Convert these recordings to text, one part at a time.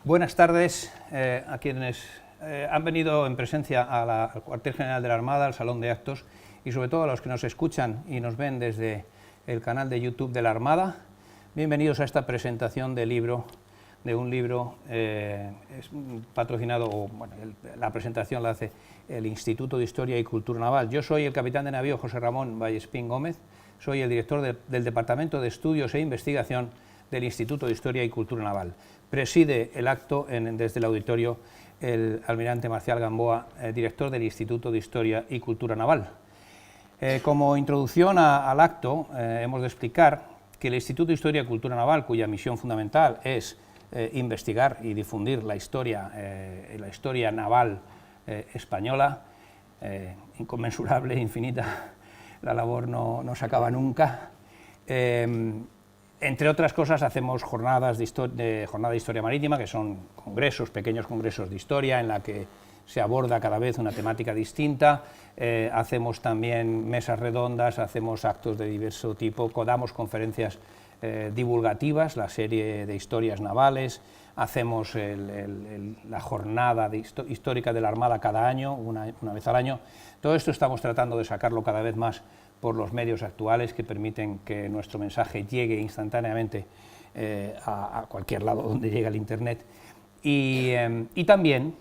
Buenas tardes a quienes han venido en presencia al cuartel general de la Armada, al Salón de Actos, y sobre todo a los que nos escuchan y nos ven desde el canal de YouTube de la Armada. Bienvenidos a esta presentación de un libro patrocinado, bueno, la presentación la hace el Instituto de Historia y Cultura Naval. Yo soy el capitán de navío José Ramón Vallespín Gómez, soy el director del Departamento de Estudios e Investigación del Instituto de Historia y Cultura Naval. Preside el acto desde el auditorio el almirante Marcial Gamboa, director del Instituto de Historia y Cultura Naval. Como introducción al acto, hemos de explicar que el Instituto de Historia y Cultura Naval, cuya misión fundamental es investigar y difundir la historia naval española, inconmensurable, infinita, la labor no se acaba nunca. Entre otras cosas, hacemos jornada de historia marítima, que son pequeños congresos de historia, en la que se aborda cada vez una temática distinta. Hacemos también mesas redondas, hacemos actos de diverso tipo, damos conferencias divulgativas, la serie de historias navales, hacemos la jornada histórica de la Armada cada año, una vez al año. Todo esto estamos tratando de sacarlo cada vez más por los medios actuales que permiten que nuestro mensaje llegue instantáneamente a cualquier lado donde llega el Internet. Y también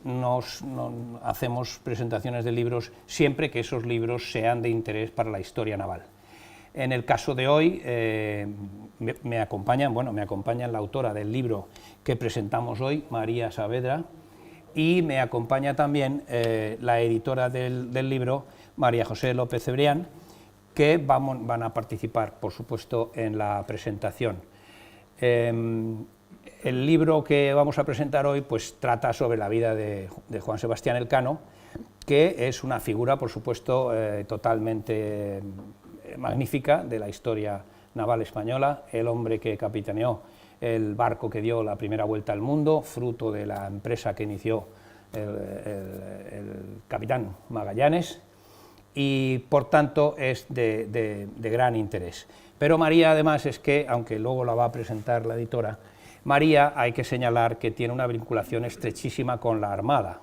hacemos presentaciones de libros siempre que esos libros sean de interés para la historia naval. En el caso de hoy me acompaña la autora del libro que presentamos hoy, María Saavedra, y me acompaña también la editora del libro, María José López Cebrián, que van a participar, por supuesto, en la presentación. El libro que vamos a presentar hoy pues, trata sobre la vida de Juan Sebastián Elcano, que es una figura, por supuesto, totalmente magnífica de la historia naval española, el hombre que capitaneó el barco que dio la primera vuelta al mundo, fruto de la empresa que inició el capitán Magallanes, y por tanto es de gran interés. Pero María, además, es que, aunque luego la va a presentar la editora, María hay que señalar que tiene una vinculación estrechísima con la Armada.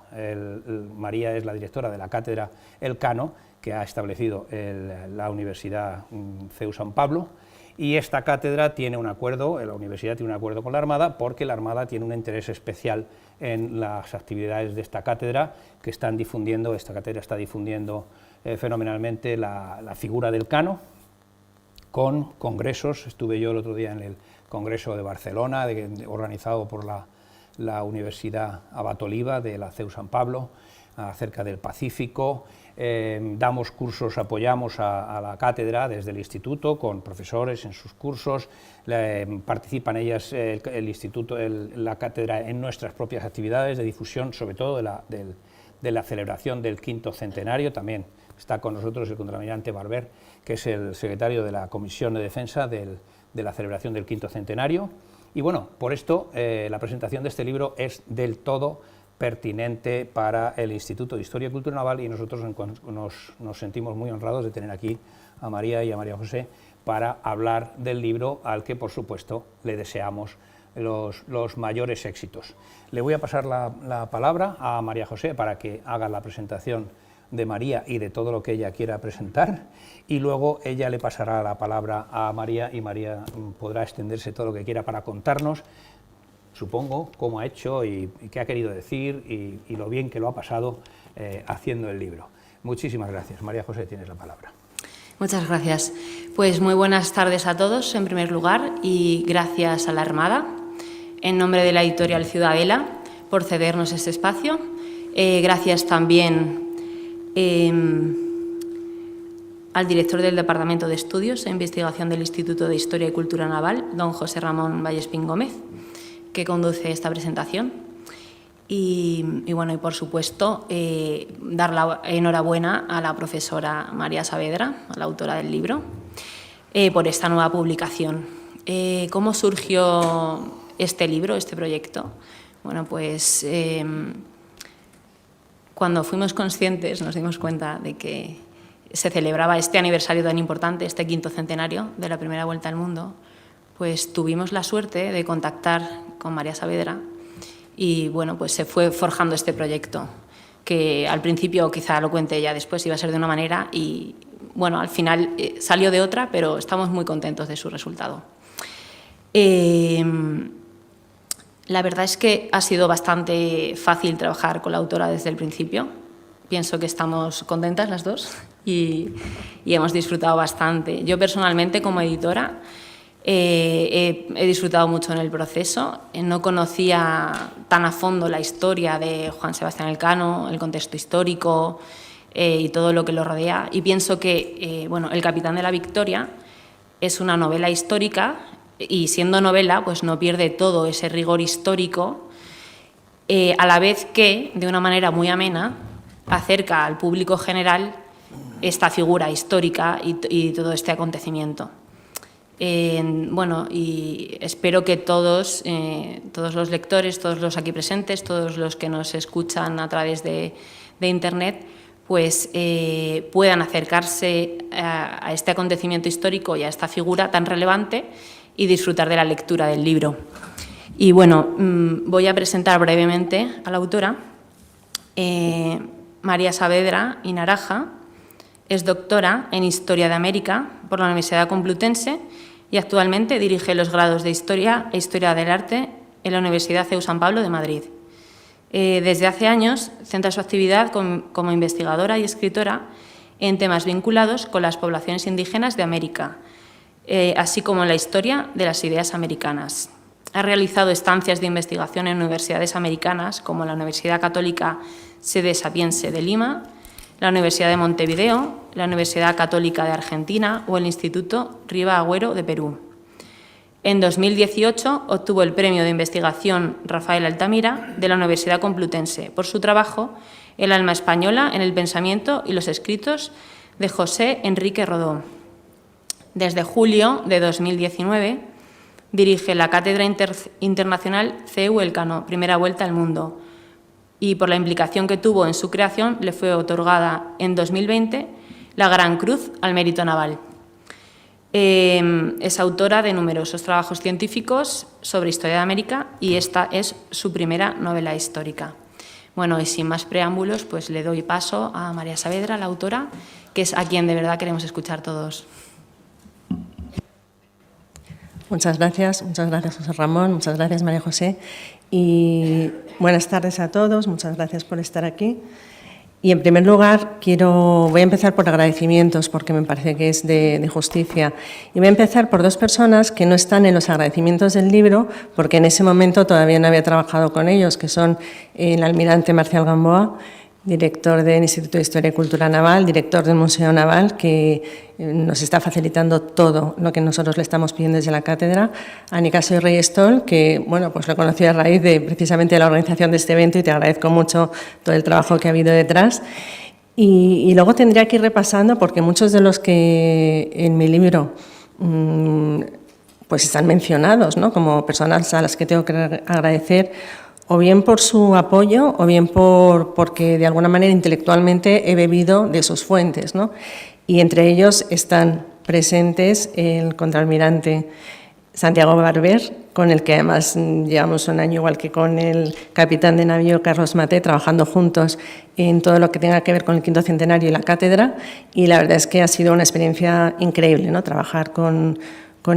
María es la directora de la cátedra Elcano, que ha establecido la Universidad CEU San Pablo, y esta cátedra tiene un acuerdo, la universidad tiene un acuerdo con la Armada, porque la Armada tiene un interés especial en las actividades de esta cátedra, que esta cátedra está difundiendo fenomenalmente la figura del Elcano, con congresos. Estuve yo el otro día en el Congreso de Barcelona, organizado por la Universidad Abat Oliba de la CEU San Pablo, acerca del Pacífico. Damos cursos, apoyamos a la cátedra desde el instituto, con profesores en sus cursos, participan ellas, el instituto, la cátedra, en nuestras propias actividades de difusión, sobre todo de la celebración del 5º centenario. También está con nosotros el contraalmirante Barber, que es el secretario de la Comisión de Defensa de la celebración del 5º centenario. Y bueno, por esto la presentación de este libro es del todo pertinente para el Instituto de Historia y Cultura Naval, y nosotros nos sentimos muy honrados de tener aquí a María y a María José para hablar del libro, al que por supuesto le deseamos los mayores éxitos. Le voy a pasar la palabra a María José para que haga la presentación de María y de todo lo que ella quiera presentar, y luego ella le pasará la palabra a María, y María podrá extenderse todo lo que quiera para contarnos, supongo, cómo ha hecho y qué ha querido decir y lo bien que lo ha pasado haciendo el libro. Muchísimas gracias. María José, tienes la palabra. Muchas gracias. Pues muy buenas tardes a todos, en primer lugar, y gracias a la Armada, en nombre de la editorial Ciudadela, por cedernos este espacio. Gracias también al director del Departamento de Estudios e Investigación del Instituto de Historia y Cultura Naval, don José Ramón Vallespín Gómez, que conduce esta presentación. Y por supuesto, dar la enhorabuena a la profesora María Saavedra, a la autora del libro, por esta nueva publicación. ¿Cómo surgió este libro, este proyecto? Bueno, pues cuando fuimos conscientes, nos dimos cuenta de que se celebraba este aniversario tan importante, este 5º centenario de la primera vuelta al mundo, pues tuvimos la suerte de contactar con María Saavedra y bueno, pues se fue forjando este proyecto, que al principio, quizá lo cuente ya después, iba a ser de una manera y bueno, al final salió de otra, pero estamos muy contentos de su resultado. La verdad es que ha sido bastante fácil trabajar con la autora desde el principio. Pienso que estamos contentas las dos y hemos disfrutado bastante. Yo personalmente, como editora, he disfrutado mucho en el proceso. No conocía tan a fondo la historia de Juan Sebastián Elcano, el contexto histórico y todo lo que lo rodea. Y pienso que bueno, El capitán de la Victoria es una novela histórica y, siendo novela, pues no pierde todo ese rigor histórico, a la vez que, de una manera muy amena, acerca al público general esta figura histórica y todo este acontecimiento. Bueno, y espero que todos los lectores, todos los aquí presentes, todos los que nos escuchan a través de Internet, pues puedan acercarse a este acontecimiento histórico y a esta figura tan relevante y disfrutar de la lectura del libro. Y bueno, voy a presentar brevemente a la autora. María Saavedra y Naraja es doctora en Historia de América por la Universidad Complutense y actualmente dirige los grados de Historia e Historia del Arte en la Universidad CEU San Pablo de Madrid. Desde hace años centra su actividad como investigadora y escritora en temas vinculados con las poblaciones indígenas de América, así como en la historia de las ideas americanas. Ha realizado estancias de investigación en universidades americanas como la Universidad Católica Sede Sapiense de Lima, la Universidad de Montevideo, la Universidad Católica de Argentina o el Instituto Riva Agüero de Perú. En 2018 obtuvo el Premio de Investigación Rafael Altamira de la Universidad Complutense por su trabajo El alma española en el pensamiento y los escritos de José Enrique Rodó. Desde julio de 2019 dirige la Cátedra Internacional CEU Elcano, Primera Vuelta al Mundo, y por la implicación que tuvo en su creación le fue otorgada en 2020 la Gran Cruz al Mérito Naval. Es autora de numerosos trabajos científicos sobre historia de América y esta es su primera novela histórica. Bueno, y sin más preámbulos, pues le doy paso a María Saavedra, la autora, que es a quien de verdad queremos escuchar todos. Muchas gracias José Ramón, muchas gracias María José y buenas tardes a todos, muchas gracias por estar aquí. Y en primer lugar voy a empezar por agradecimientos porque me parece que es de justicia. Y voy a empezar por dos personas que no están en los agradecimientos del libro porque en ese momento todavía no había trabajado con ellos, que son el almirante Marcial Gamboa, director del Instituto de Historia y Cultura Naval, director del Museo Naval, que nos está facilitando todo lo que nosotros le estamos pidiendo desde la cátedra, a Nicasio Reyes Stoll, que bueno, pues lo conocí a raíz de precisamente la organización de este evento y te agradezco mucho todo el trabajo que ha habido detrás. Y luego tendría que ir repasando, porque muchos de los que en mi libro pues están mencionados, ¿no?, como personas a las que tengo que agradecer, o bien por su apoyo, o bien porque de alguna manera intelectualmente he bebido de sus fuentes, ¿no? Y entre ellos están presentes el contraalmirante Santiago Barber, con el que además llevamos un año, igual que con el capitán de navío Carlos Maté, trabajando juntos en todo lo que tenga que ver con el 5º centenario y la cátedra, y la verdad es que ha sido una experiencia increíble, ¿no?, trabajar con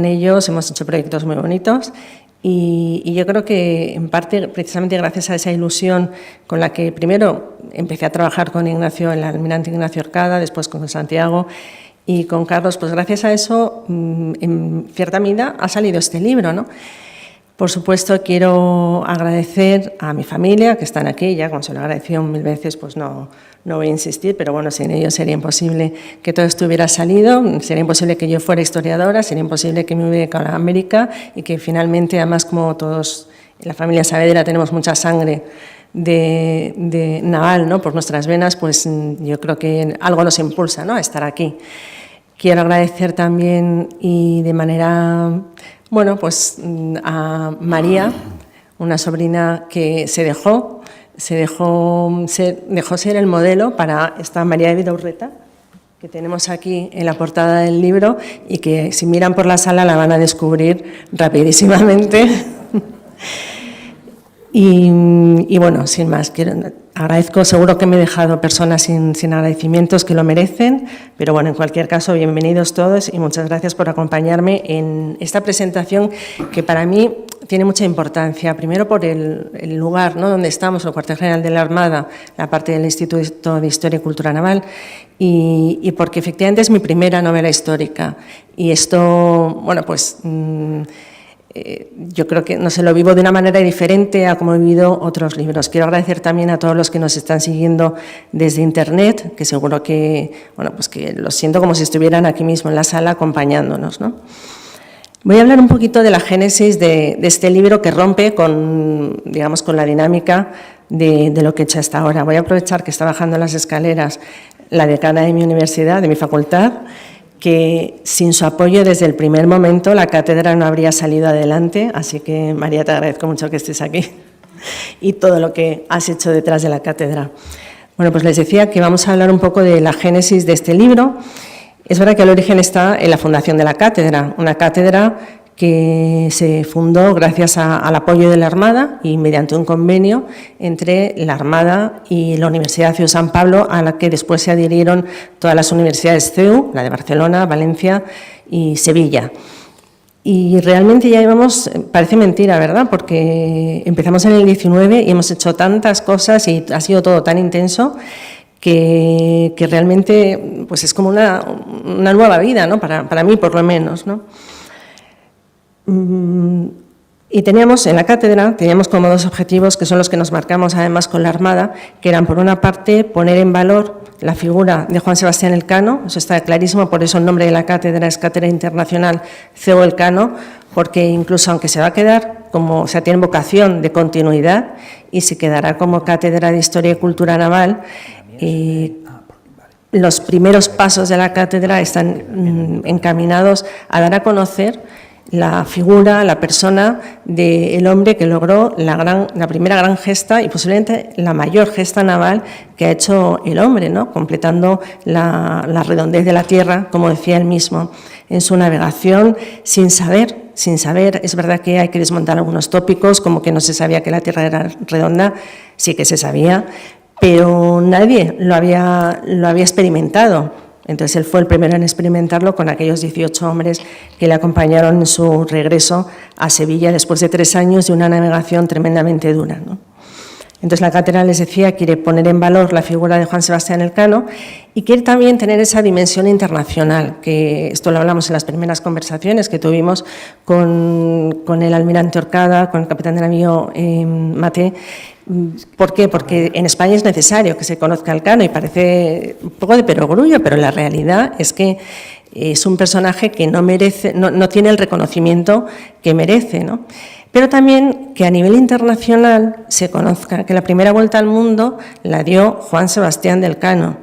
ellos. Hemos hecho proyectos muy bonitos. Y yo creo que, en parte, precisamente gracias a esa ilusión con la que primero empecé a trabajar con Ignacio, el almirante Ignacio Orcada, después con Santiago y con Carlos, pues gracias a eso, en cierta medida, ha salido este libro, ¿no? Por supuesto, quiero agradecer a mi familia, que están aquí, ya como se lo he agradecido 1000 veces, pues no voy a insistir, pero bueno, sin ellos sería imposible que todo esto hubiera salido, sería imposible que yo fuera historiadora, sería imposible que me hubiera dedicado a América y que finalmente, además, como todos en la familia Saavedra tenemos mucha sangre de naval, ¿no?, por nuestras venas, pues yo creo que algo nos impulsa, ¿no?, a estar aquí. Quiero agradecer también, y de manera, bueno, pues a María, una sobrina que dejó ser el modelo para esta María de Vidaurreta, que tenemos aquí en la portada del libro y que si miran por la sala la van a descubrir rapidísimamente. Y bueno, sin más, agradezco, seguro que me he dejado personas sin agradecimientos que lo merecen, pero bueno, en cualquier caso, bienvenidos todos y muchas gracias por acompañarme en esta presentación que para mí tiene mucha importancia. Primero por el lugar, ¿no?, donde estamos, el cuartel general de la Armada, la parte del Instituto de Historia y Cultura Naval, y porque efectivamente es mi primera novela histórica. Y esto, bueno, pues yo creo que no se lo vivo de una manera diferente a como he vivido otros libros. Quiero agradecer también a todos los que nos están siguiendo desde Internet, que seguro que, bueno, pues que lo siento como si estuvieran aquí mismo en la sala acompañándonos, ¿no? Voy a hablar un poquito de la génesis de este libro que rompe con, digamos, con la dinámica de lo que he hecho hasta ahora. Voy a aprovechar que está bajando las escaleras la decana de mi universidad, de mi facultad, que sin su apoyo desde el primer momento la cátedra no habría salido adelante, así que María, te agradezco mucho que estés aquí y todo lo que has hecho detrás de la cátedra. Bueno, pues les decía que vamos a hablar un poco de la génesis de este libro. Es verdad que el origen está en la fundación de la cátedra, una cátedra que se fundó gracias al apoyo de la Armada y mediante un convenio entre la Armada y la Universidad CEU San Pablo, a la que después se adhirieron todas las universidades CEU, la de Barcelona, Valencia y Sevilla. Y realmente ya íbamos, parece mentira, ¿verdad?, porque empezamos en el 19 y hemos hecho tantas cosas y ha sido todo tan intenso que realmente pues es como una nueva vida, ¿no?, para mí por lo menos, ¿no? Y teníamos en la cátedra, como dos objetivos que son los que nos marcamos además con la Armada, que eran por una parte poner en valor la figura de Juan Sebastián Elcano, eso está clarísimo, por eso el nombre de la cátedra es Cátedra Internacional CEU Elcano, porque incluso aunque se va a quedar como, o sea, tiene vocación de continuidad y se quedará como Cátedra de Historia y Cultura Naval, los primeros pasos de la cátedra están encaminados a dar a conocer la figura, la persona del hombre que logró la primera gran gesta y posiblemente la mayor gesta naval que ha hecho el hombre, ¿no?, completando la redondez de la Tierra, como decía él mismo, en su navegación sin saber. Es verdad que hay que desmontar algunos tópicos, como que no se sabía que la Tierra era redonda, sí que se sabía, pero nadie lo había experimentado. Entonces, él fue el primero en experimentarlo con aquellos 18 hombres que le acompañaron en su regreso a Sevilla después de 3 años de una navegación tremendamente dura, ¿no? Entonces, la cátedra, les decía, quiere poner en valor la figura de Juan Sebastián Elcano y quiere también tener esa dimensión internacional, que esto lo hablamos en las primeras conversaciones que tuvimos con el almirante Orcada, con el capitán de navío Maté. ¿Por qué? Porque en España es necesario que se conozca Elcano y parece un poco de perogrullo, pero la realidad es que es un personaje que no tiene el reconocimiento que merece, ¿no? Pero también que a nivel internacional se conozca que la primera vuelta al mundo la dio Juan Sebastián de Elcano,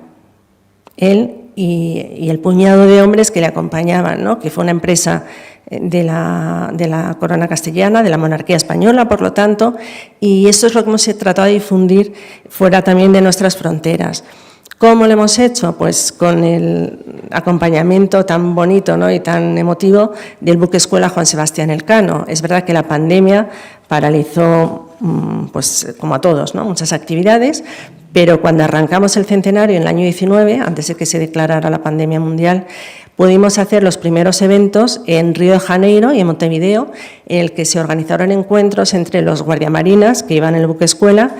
él y el puñado de hombres que le acompañaban, ¿no?, que fue una empresa de la corona castellana, de la monarquía española, por lo tanto, y eso es lo que hemos tratado de difundir fuera también de nuestras fronteras. ¿Cómo lo hemos hecho? Pues con el acompañamiento tan bonito, ¿no?, y tan emotivo del buque escuela Juan Sebastián Elcano. Es verdad que la pandemia paralizó, pues como a todos, ¿no?, muchas actividades, pero cuando arrancamos el centenario en el año 19, antes de que se declarara la pandemia mundial, pudimos hacer los primeros eventos en Río de Janeiro y en Montevideo, en el que se organizaron encuentros entre los guardiamarinas que iban en el buque escuela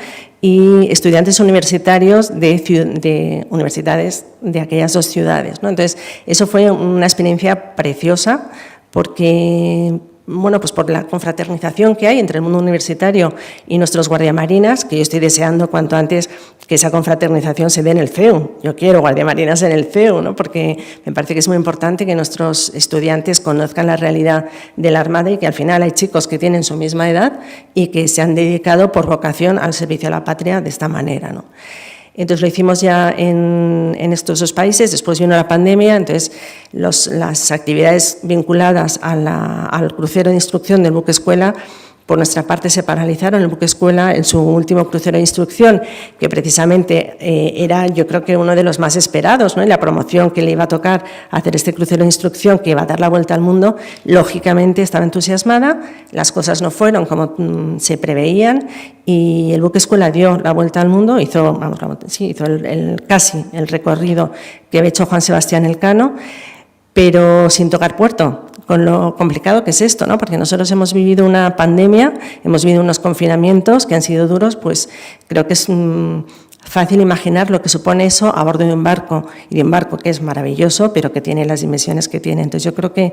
y estudiantes universitarios de universidades de aquellas dos ciudades, ¿no? Entonces, eso fue una experiencia preciosa porque, bueno, pues por la confraternización que hay entre el mundo universitario y nuestros guardiamarinas, que yo estoy deseando cuanto antes que esa confraternización se dé en el CEU. Yo quiero guardiamarinas en el CEU, ¿no?, porque me parece que es muy importante que nuestros estudiantes conozcan la realidad de la Armada y que al final hay chicos que tienen su misma edad y que se han dedicado por vocación al servicio a la patria de esta manera, ¿no? Entonces lo hicimos ya en estos dos países, después vino la pandemia, entonces las actividades vinculadas al crucero de instrucción del buque escuela Por nuestra parte se paralizaron el buque escuela en su último crucero de instrucción, que precisamente era, yo creo que uno de los más esperados, ¿no? Y la promoción que le iba a tocar hacer este crucero de instrucción que iba a dar la vuelta al mundo, lógicamente estaba entusiasmada, las cosas no fueron como se preveían y el buque escuela dio la vuelta al mundo, hizo casi el recorrido que había hecho Juan Sebastián Elcano, pero sin tocar puerto, con lo complicado que es esto, ¿no? Porque nosotros hemos vivido una pandemia, hemos vivido unos confinamientos que han sido duros, pues creo que es fácil imaginar lo que supone eso a bordo de un barco, y de un barco que es maravilloso, pero que tiene las dimensiones que tiene. Entonces yo creo que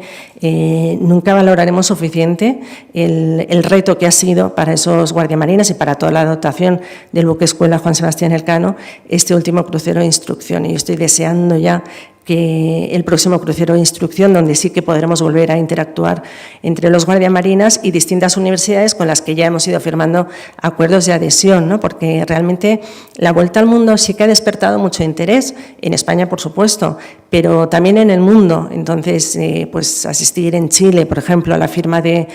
nunca valoraremos suficiente el reto que ha sido para esos guardiamarinas y para toda la dotación del buque escuela Juan Sebastián Elcano este último crucero de instrucción. Y yo estoy deseando ya que el próximo crucero de instrucción, donde sí que podremos volver a interactuar entre los guardiamarinas y distintas universidades con las que ya hemos ido firmando acuerdos de adhesión, ¿no? Porque realmente la vuelta al mundo sí que ha despertado mucho interés, en España por supuesto, pero también en el mundo. Entonces, pues asistir en Chile, por ejemplo, a la firma de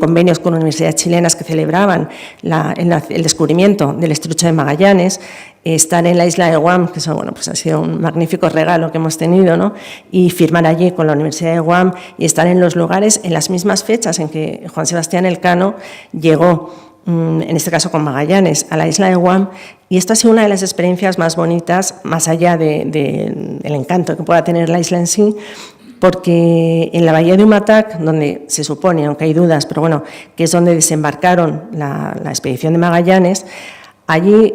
convenios con universidades chilenas que celebraban el descubrimiento del Estrecho de Magallanes, estar en la isla de Guam, que eso, bueno, pues ha sido un magnífico regalo que hemos tenido, ¿no? Y firmar allí con la Universidad de Guam y estar en los lugares en las mismas fechas en que Juan Sebastián Elcano llegó, en este caso con Magallanes, a la isla de Guam. Y esta ha sido una de las experiencias más bonitas, más allá del encanto que pueda tener la isla en sí, porque en la bahía de Umatac, donde se supone, aunque hay dudas, pero bueno, que es donde desembarcaron la expedición de Magallanes, allí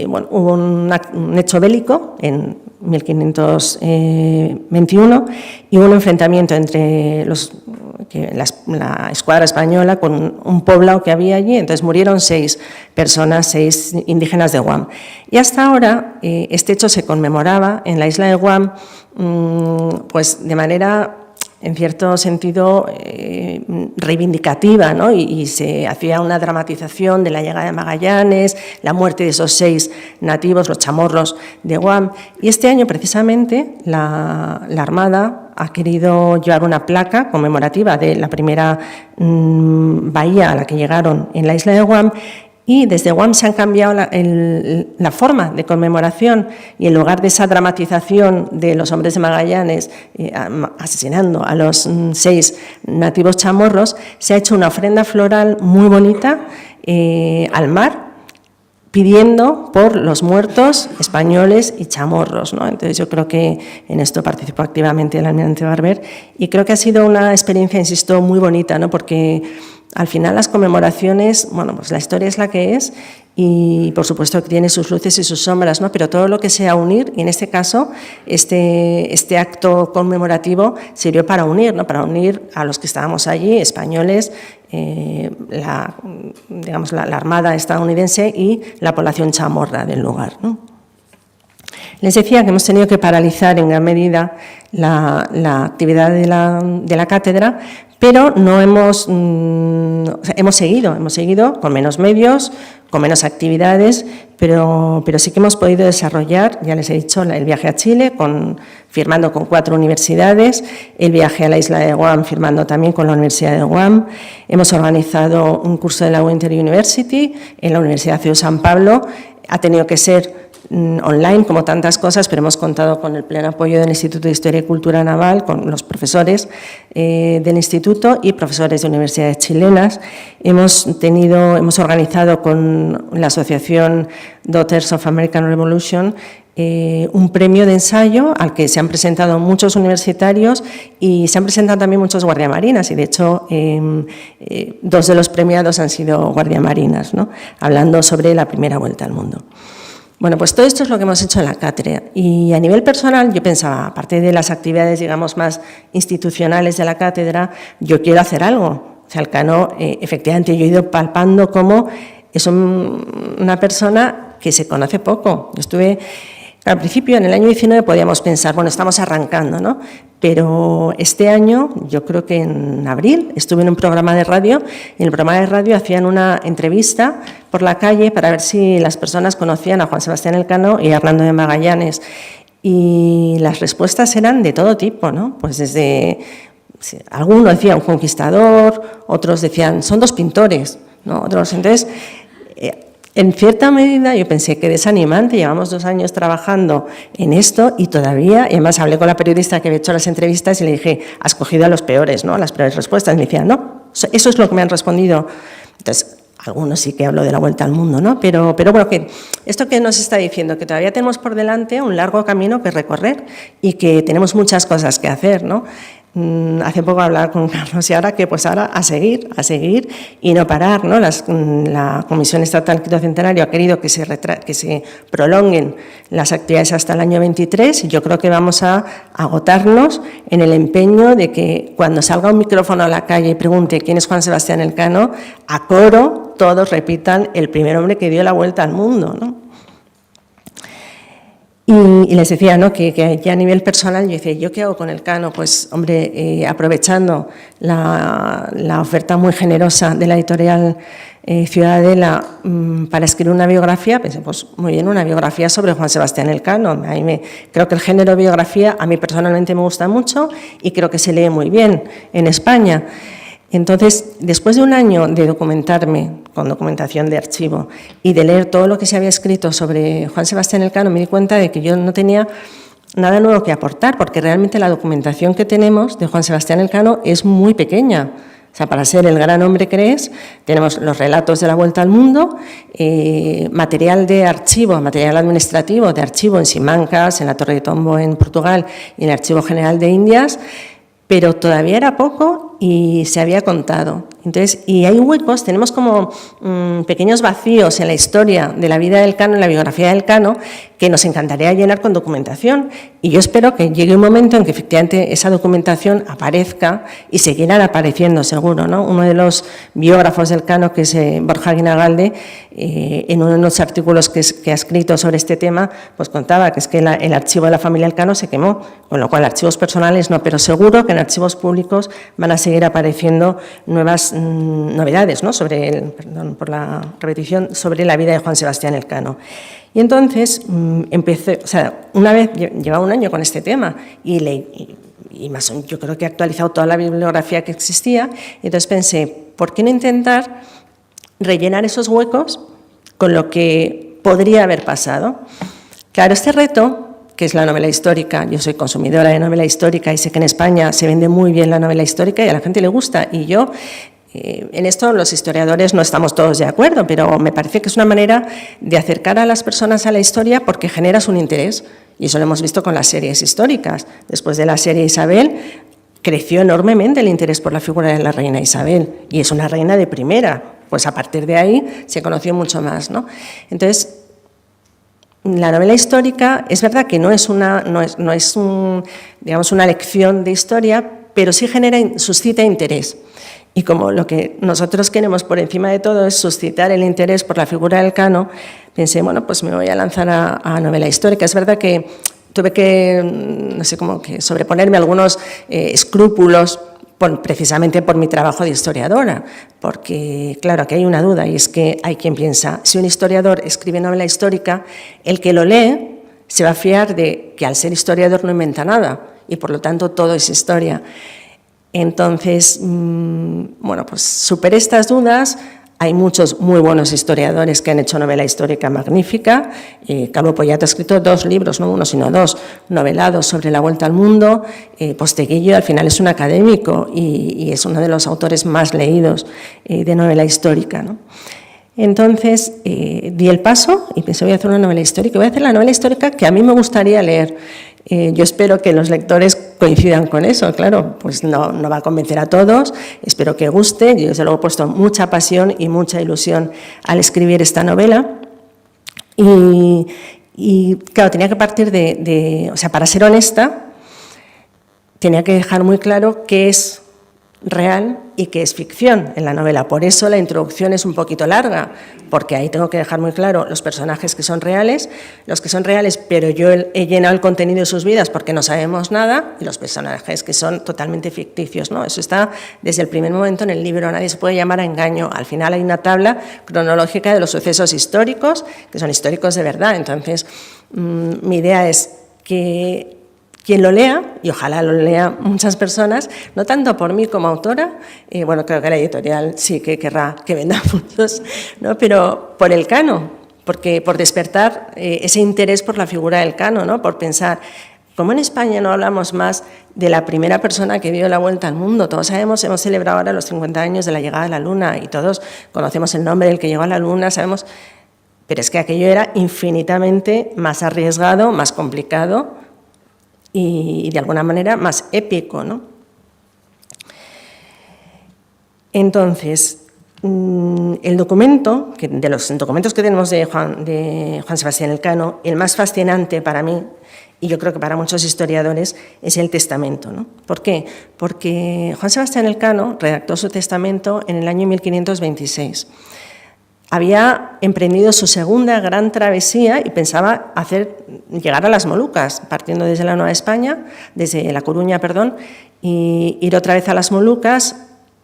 hubo un hecho bélico en 1521 y hubo un enfrentamiento entre la escuadra española con un poblado que había allí, entonces murieron 6 personas, 6 indígenas de Guam. Y hasta ahora este hecho se conmemoraba en la isla de Guam pues de manera, en cierto sentido, reivindicativa, ¿no? Y se hacía una dramatización de la llegada de Magallanes, la muerte de esos 6 nativos, los chamorros de Guam. Y este año, precisamente, la Armada ha querido llevar una placa conmemorativa de la primera bahía a la que llegaron en la isla de Guam. Y desde Guam se han cambiado la forma de conmemoración y en lugar de esa dramatización de los hombres de Magallanes asesinando a los 6 nativos chamorros, se ha hecho una ofrenda floral muy bonita al mar, pidiendo por los muertos españoles y chamorros, ¿no? Entonces yo creo que en esto participó activamente el almirante Barber y creo que ha sido una experiencia, insisto, muy bonita, ¿no? Porque al final las conmemoraciones, bueno, pues la historia es la que es y por supuesto que tiene sus luces y sus sombras, ¿no? Pero todo lo que sea unir, y en este caso este acto conmemorativo sirvió para unir, ¿no? Para unir a los que estábamos allí, españoles, la Armada estadounidense y la población chamorra del lugar, ¿no? Les decía que hemos tenido que paralizar en gran medida la actividad de la cátedra, pero no hemos seguido con menos medios, con menos actividades, pero sí que hemos podido desarrollar, ya les he dicho, el viaje a Chile, firmando con 4 universidades, el viaje a la isla de Guam, firmando también con la Universidad de Guam. Hemos organizado un curso de la Winter University en la Universidad de San Pablo, ha tenido que ser online, como tantas cosas, pero hemos contado con el pleno apoyo del Instituto de Historia y Cultura Naval, con los profesores del instituto y profesores de universidades chilenas. Hemos organizado con la asociación Daughters of American Revolution un premio de ensayo al que se han presentado muchos universitarios y se han presentado también muchos guardiamarinas y de hecho 2 de los premiados han sido guardiamarinas, ¿no? Hablando sobre la primera vuelta al mundo. Bueno, pues todo esto es lo que hemos hecho en la cátedra y a nivel personal yo pensaba, aparte de las actividades, digamos, más institucionales de la cátedra, yo quiero hacer algo. O sea, Elcano, efectivamente, yo he ido palpando cómo es una persona que se conoce poco. Yo estuve, al principio, en el año 19, podíamos pensar, bueno, estamos arrancando, ¿no? Pero este año, yo creo que en abril, estuve en un programa de radio y en el programa de radio hacían una entrevista por la calle para ver si las personas conocían a Juan Sebastián Elcano y a Hernando de Magallanes. Y las respuestas eran de todo tipo, ¿no? Pues desde sí, algunos decían un conquistador, otros decían son dos pintores, ¿no? Otros, entonces, en cierta medida yo pensé que desanimante, llevamos 2 años trabajando en esto y todavía, y además hablé con la periodista que había hecho las entrevistas y le dije, has cogido a los peores, ¿no? Las peores respuestas. Y me decía, no, eso es lo que me han respondido. Entonces, algunos sí que hablo de la vuelta al mundo, ¿no? Pero bueno, que esto que nos está diciendo, que todavía tenemos por delante un largo camino que recorrer y que tenemos muchas cosas que hacer, ¿no? Hace poco hablaba con Carlos y ahora que pues ahora a seguir y no parar, ¿no? La Comisión Estatal Quinto Centenario ha querido que se prolonguen las actividades hasta el año 23 y yo creo que vamos a agotarnos en el empeño de que cuando salga un micrófono a la calle y pregunte quién es Juan Sebastián Elcano, a coro todos repitan el primer hombre que dio la vuelta al mundo, ¿no? Y les decía, ¿no?, que ya a nivel personal, yo decía, ¿yo qué hago con Elcano? Pues, hombre, aprovechando la oferta muy generosa de la editorial Ciudadela para escribir una biografía, pensé, pues muy bien, una biografía sobre Juan Sebastián Elcano. Creo que el género biografía a mí personalmente me gusta mucho y creo que se lee muy bien en España. Entonces, después de un año de documentarme, con documentación de archivo, y de leer todo lo que se había escrito sobre Juan Sebastián Elcano, me di cuenta de que yo no tenía nada nuevo que aportar, porque realmente la documentación que tenemos de Juan Sebastián Elcano es muy pequeña. O sea, para ser el gran hombre que es, tenemos los relatos de la Vuelta al Mundo, material de archivo, material administrativo de archivo en Simancas, en la Torre de Tombo en Portugal y en el Archivo General de Indias, pero todavía era poco y se había contado. Entonces, y hay huecos, tenemos como pequeños vacíos en la historia de la vida de Elcano, en la biografía de Elcano, que nos encantaría llenar con documentación. Y yo espero que llegue un momento en que efectivamente esa documentación aparezca y seguirán apareciendo, seguro, ¿no? Uno de los biógrafos de Elcano, que es Borja Guinagalde, en uno de los artículos que ha escrito sobre este tema, pues contaba que es que el archivo de la familia Elcano se quemó, con lo cual archivos personales no, pero seguro que en archivos públicos van a seguir apareciendo nuevas novedades, ¿no?, perdón por la repetición, sobre la vida de Juan Sebastián Elcano. Y entonces empecé, o sea, una vez, llevaba un año con este tema y más, yo creo que he actualizado toda la bibliografía que existía, y entonces pensé, ¿por qué no intentar rellenar esos huecos con lo que podría haber pasado? Claro, este reto, que es la novela histórica, yo soy consumidora de novela histórica y sé que en España se vende muy bien la novela histórica y a la gente le gusta, y yo en esto los historiadores no estamos todos de acuerdo, pero me parece que es una manera de acercar a las personas a la historia porque generas un interés, y eso lo hemos visto con las series históricas. Después de la serie Isabel, creció enormemente el interés por la figura de la reina Isabel, y es una reina de primera, pues a partir de ahí se conoció mucho más, ¿no? Entonces, la novela histórica es verdad que no es una lección de historia, pero sí suscita interés. Y como lo que nosotros queremos por encima de todo es suscitar el interés por la figura de Elcano, pensé, bueno, pues me voy a lanzar a novela histórica. Es verdad que tuve que, no sé, como que sobreponerme a algunos escrúpulos, precisamente por mi trabajo de historiadora, porque, claro, aquí hay una duda, y es que hay quien piensa, si un historiador escribe novela histórica, el que lo lee se va a fiar de que al ser historiador no inventa nada, y por lo tanto todo es historia. Entonces, bueno, pues superé estas dudas. Hay muchos muy buenos historiadores que han hecho novela histórica magnífica. Calvo Pollato ha escrito 2 libros, no uno, sino 2, novelados sobre la Vuelta al Mundo. Posteguillo, al final, es un académico y es uno de los autores más leídos de novela histórica, ¿no? Entonces, di el paso y pensé, voy a hacer una novela histórica. Voy a hacer la novela histórica que a mí me gustaría leer. Yo espero que los lectores coincidan con eso, claro, pues no va a convencer a todos, espero que guste. Yo desde luego he puesto mucha pasión y mucha ilusión al escribir esta novela y claro, tenía que partir o sea, para ser honesta, tenía que dejar muy claro qué es real y qué es ficción en la novela. Por eso la introducción es un poquito larga, porque ahí tengo que dejar muy claro los personajes que son reales, pero yo he llenado el contenido de sus vidas porque no sabemos nada, y los personajes que son totalmente ficticios, ¿no? Eso está desde el primer momento en el libro, nadie se puede llamar a engaño. Al final hay una tabla cronológica de los sucesos históricos, que son históricos de verdad. Entonces, mi idea es que quien lo lea, y ojalá lo lea muchas personas, no tanto por mí como autora, bueno, creo que la editorial sí que querrá que vendan muchos, ¿no? Pero por el Cano, porque por despertar ese interés por la figura del Cano, ¿no? Por pensar, ¿cómo en España no hablamos más de la primera persona que dio la vuelta al mundo? Todos sabemos, hemos celebrado ahora los 50 años de la llegada a la Luna y todos conocemos el nombre del que llegó a la Luna, sabemos, pero es que aquello era infinitamente más arriesgado, más complicado y de alguna manera más épico, ¿no? Entonces, el documento, de los documentos que tenemos de Juan Sebastián Elcano, el más fascinante para mí, y yo creo que para muchos historiadores, es el testamento, ¿no? ¿Por qué? Porque Juan Sebastián Elcano redactó su testamento en el año 1526. Había emprendido su segunda gran travesía y pensaba llegar a las Molucas, partiendo desde la Nueva España, desde La Coruña, perdón, y ir otra vez a las Molucas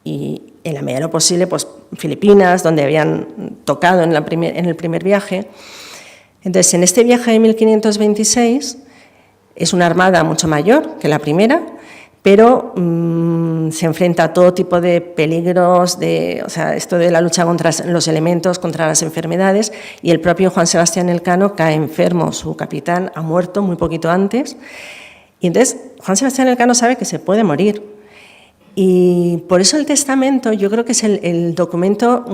y, en la medida de lo posible, pues Filipinas, donde habían tocado en el primer viaje. Entonces, en este viaje de 1526 es una armada mucho mayor que la primera, pero se enfrenta a todo tipo de peligros, o sea, esto de la lucha contra los elementos, contra las enfermedades, y el propio Juan Sebastián Elcano cae enfermo, su capitán ha muerto muy poquito antes, y entonces Juan Sebastián Elcano sabe que se puede morir, y por eso el testamento yo creo que es el documento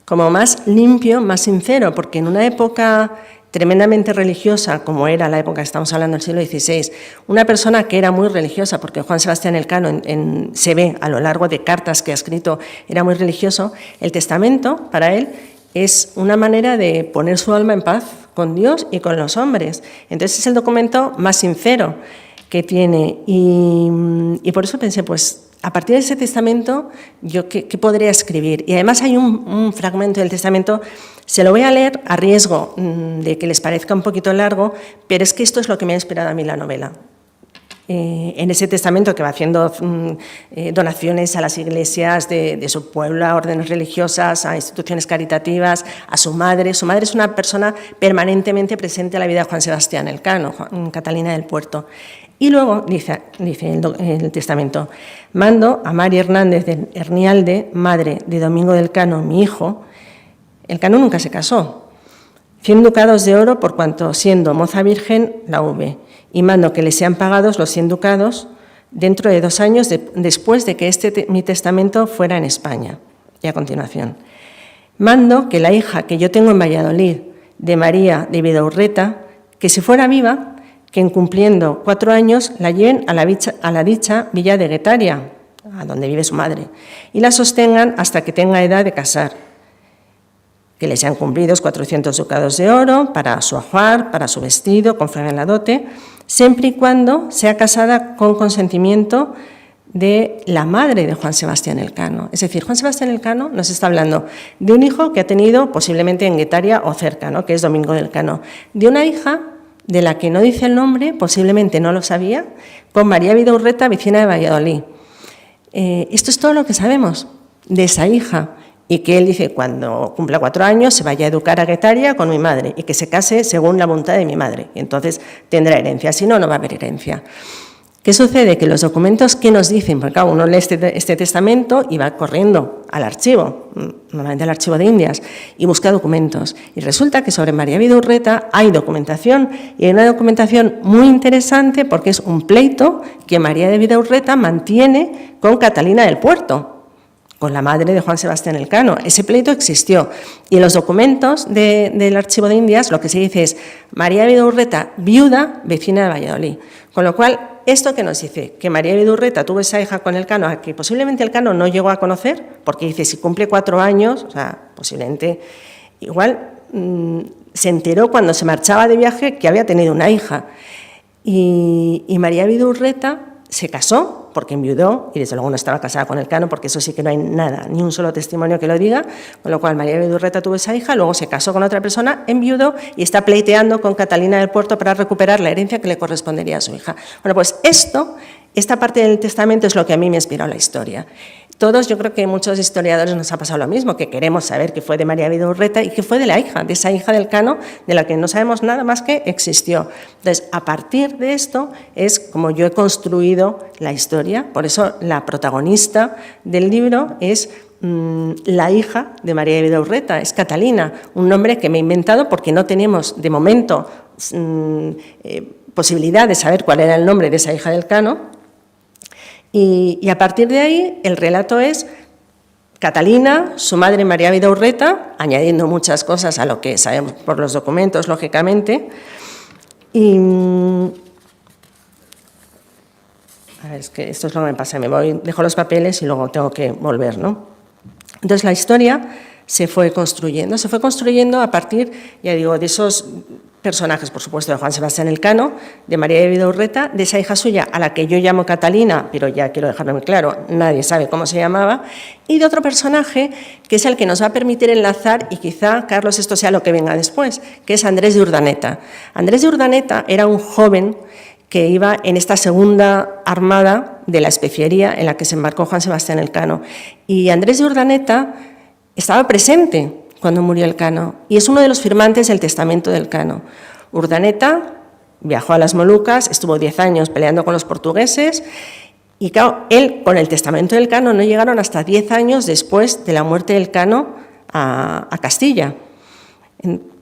como más limpio, más sincero, porque en una época tremendamente religiosa, como era la época, estamos hablando del siglo XVI, una persona que era muy religiosa, porque Juan Sebastián Elcano se ve a lo largo de cartas que ha escrito, era muy religioso, el testamento para él es una manera de poner su alma en paz con Dios y con los hombres. Entonces es el documento más sincero que tiene y por eso pensé, pues a partir de ese testamento, ¿yo qué podría escribir? Y además hay un fragmento del testamento, se lo voy a leer a riesgo de que les parezca un poquito largo, pero es que esto es lo que me ha inspirado a mí la novela. En ese testamento que va haciendo donaciones a las iglesias de su pueblo, a órdenes religiosas, a instituciones caritativas, a su madre. Su madre es una persona permanentemente presente en la vida de Juan Sebastián Elcano, Catalina del Puerto. Y luego dice el testamento, mando a María Hernández de Hernialde, madre de Domingo del Cano, mi hijo. Elcano nunca se casó. 100 ducados de oro por cuanto, siendo moza virgen, la hube. Y mando que le sean pagados los 100 ducados dentro de 2 años después de que mi testamento fuera en España. Y a continuación, mando que la hija que yo tengo en Valladolid, de María de Vidaurreta, que si fuera viva, que en cumpliendo 4 años la lleven a la dicha villa de Guetaria, a donde vive su madre, y la sostengan hasta que tenga edad de casar, que le sean cumplidos 400 ducados de oro para su ajuar, para su vestido, conforme a la dote, siempre y cuando sea casada con consentimiento de la madre de Juan Sebastián Elcano. Es decir, Juan Sebastián Elcano nos está hablando de un hijo que ha tenido posiblemente en Guetaria o cerca, ¿no?, que es Domingo del Cano, de una hija de la que no dice el nombre, posiblemente no lo sabía, con María Vidaurreta, vecina de Valladolid. Esto es todo lo que sabemos de esa hija, y que él dice, cuando cumpla 4 años se vaya a educar a Guetaria con mi madre, y que se case según la voluntad de mi madre, y entonces tendrá herencia, si no, no va a haber herencia. ¿Qué sucede? Que los documentos que nos dicen, porque uno lee este testamento y va corriendo al archivo, normalmente al archivo de Indias, y busca documentos. Y resulta que sobre María Vidaurreta hay documentación, y hay una documentación muy interesante porque es un pleito que María de Vidaurreta mantiene con Catalina del Puerto, con la madre de Juan Sebastián Elcano. Ese pleito existió. Y en los documentos del archivo de Indias lo que se dice es María Vidaurreta, viuda, vecina de Valladolid. Con lo cual, ¿esto qué nos dice? Que María Vidaurreta tuvo esa hija con Elcano, a que posiblemente Elcano no llegó a conocer, porque dice, si cumple 4 años, o sea, posiblemente, igual se enteró cuando se marchaba de viaje que había tenido una hija. Y María Vidaurreta se casó, porque enviudó, y desde luego no estaba casada con Elcano, porque eso sí que no hay nada, ni un solo testimonio que lo diga, con lo cual María Vidaurreta tuvo esa hija, luego se casó con otra persona, enviudó y está pleiteando con Catalina del Puerto para recuperar la herencia que le correspondería a su hija. Bueno, pues esta parte del testamento es lo que a mí me inspiró la historia. todos, yo creo que muchos historiadores nos ha pasado lo mismo, que queremos saber qué fue de María Vida Urreta y qué fue de la hija, de esa hija del Cano, de la que no sabemos nada más que existió. Entonces, a partir de esto es como yo he construido la historia, por eso la protagonista del libro es la hija de María Vida Urreta, es Catalina, un nombre que me he inventado porque no teníamos de momento posibilidad de saber cuál era el nombre de esa hija del Cano. Y a partir de ahí el relato es Catalina, su madre María Vida Urreta, añadiendo muchas cosas a lo que sabemos por los documentos, lógicamente. Y a ver, es que esto es lo que me pasa, dejo los papeles y luego tengo que volver, ¿no? Entonces la historia se fue construyendo a partir, ya digo, de esos personajes, por supuesto, de Juan Sebastián Elcano, de María Vida Urreta, de esa hija suya, a la que yo llamo Catalina, pero ya quiero dejarlo muy claro, nadie sabe cómo se llamaba, y de otro personaje que es el que nos va a permitir enlazar, y quizá, Carlos, esto sea lo que venga después, que es Andrés de Urdaneta. Andrés de Urdaneta era un joven que iba en esta segunda armada de la especiería en la que se embarcó Juan Sebastián Elcano. Y Andrés de Urdaneta estaba presente cuando murió Elcano, y es uno de los firmantes del testamento del Elcano. Urdaneta viajó a las Molucas, estuvo 10 años peleando con los portugueses, y claro, él con el testamento del Elcano no llegaron hasta 10 años después de la muerte del Elcano a Castilla.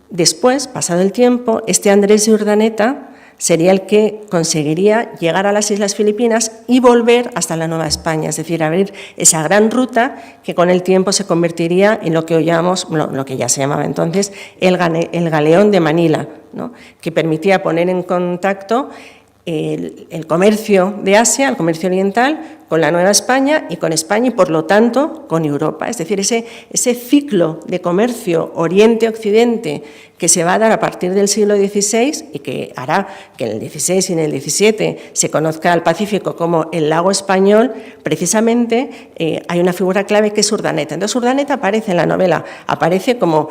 Después, pasado el tiempo, este Andrés de Urdaneta sería el que conseguiría llegar a las Islas Filipinas y volver hasta la Nueva España, es decir, abrir esa gran ruta que con el tiempo se convertiría en lo que hoy llamamos, lo que ya se llamaba entonces, el Galeón de Manila, ¿no? Que permitía poner en contacto el comercio de Asia, el comercio oriental, con la Nueva España y con España y, por lo tanto, con Europa. Es decir, ese ciclo de comercio Oriente-Occidente que se va a dar a partir del siglo XVI y que hará que en el XVI y en el XVII se conozca al Pacífico como el lago español, precisamente hay una figura clave que es Urdaneta. Entonces, Urdaneta aparece en la novela, aparece como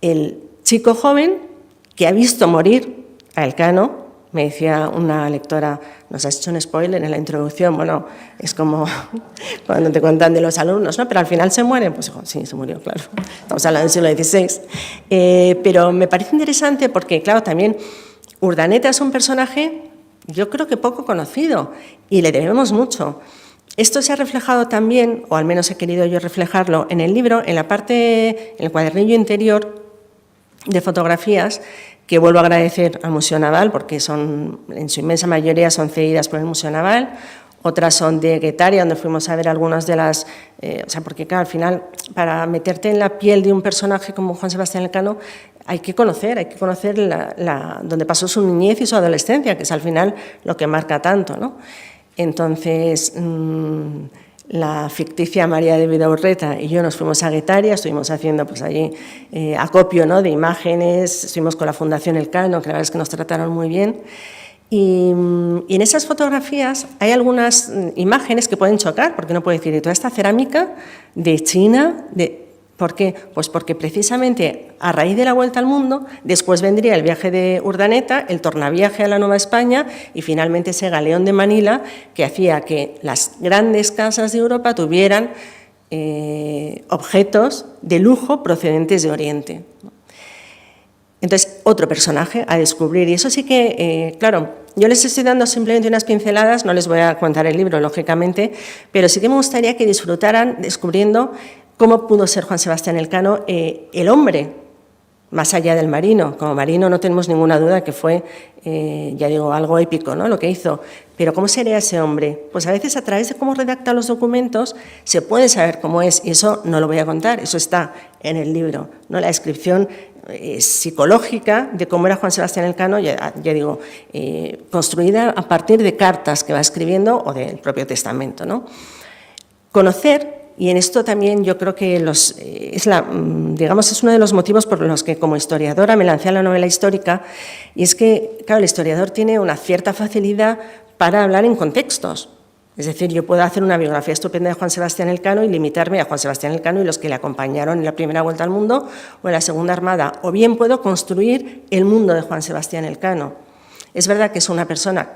el chico joven que ha visto morir a Elcano. Me decía una lectora, nos has hecho un spoiler en la introducción, bueno, es como cuando te cuentan de los alumnos, ¿no? Pero al final se mueren, pues sí, se murió, claro, estamos hablando del siglo XVI. Pero me parece interesante porque, claro, también Urdaneta es un personaje, yo creo que poco conocido, y le debemos mucho. Esto se ha reflejado también, o al menos he querido yo reflejarlo, en el libro, en la parte, en el cuadernillo interior de fotografías, que vuelvo a agradecer al Museo Naval, porque son, en su inmensa mayoría son cedidas por el Museo Naval, otras son de Guetaria, donde fuimos a ver algunas de las... porque claro, al final, para meterte en la piel de un personaje como Juan Sebastián Elcano, hay que conocer donde pasó su niñez y su adolescencia, que es al final lo que marca tanto, ¿no? Entonces, la ficticia María de Vida Urreta y yo nos fuimos a Guetaria, estuvimos haciendo pues allí acopio, ¿no?, de imágenes, estuvimos con la Fundación Elcano, que la verdad es que nos trataron muy bien. Y en esas fotografías hay algunas imágenes que pueden chocar, porque no puedo decir, de toda esta cerámica de China, ¿por qué? Pues porque precisamente a raíz de la vuelta al mundo, después vendría el viaje de Urdaneta, el tornaviaje a la Nueva España y finalmente ese Galeón de Manila que hacía que las grandes casas de Europa tuvieran objetos de lujo procedentes de Oriente. Entonces, otro personaje a descubrir, y eso sí que, claro, yo les estoy dando simplemente unas pinceladas, no les voy a contar el libro, lógicamente, pero sí que me gustaría que disfrutaran descubriendo cómo pudo ser Juan Sebastián Elcano el hombre, más allá del marino. Como marino no tenemos ninguna duda que fue, ya digo, algo épico, ¿no?, lo que hizo. Pero ¿cómo sería ese hombre? Pues a veces a través de cómo redacta los documentos se puede saber cómo es, y eso no lo voy a contar, eso está en el libro, ¿no? La descripción psicológica de cómo era Juan Sebastián Elcano, ya digo, construida a partir de cartas que va escribiendo o del propio testamento, ¿no? Conocer. Y en esto también yo creo que es uno de los motivos por los que como historiadora me lancé a la novela histórica, y es que, claro, el historiador tiene una cierta facilidad para hablar en contextos. Es decir, yo puedo hacer una biografía estupenda de Juan Sebastián Elcano y limitarme a Juan Sebastián Elcano y los que le acompañaron en la primera vuelta al mundo o en la segunda armada, o bien puedo construir el mundo de Juan Sebastián Elcano. Es verdad que es una persona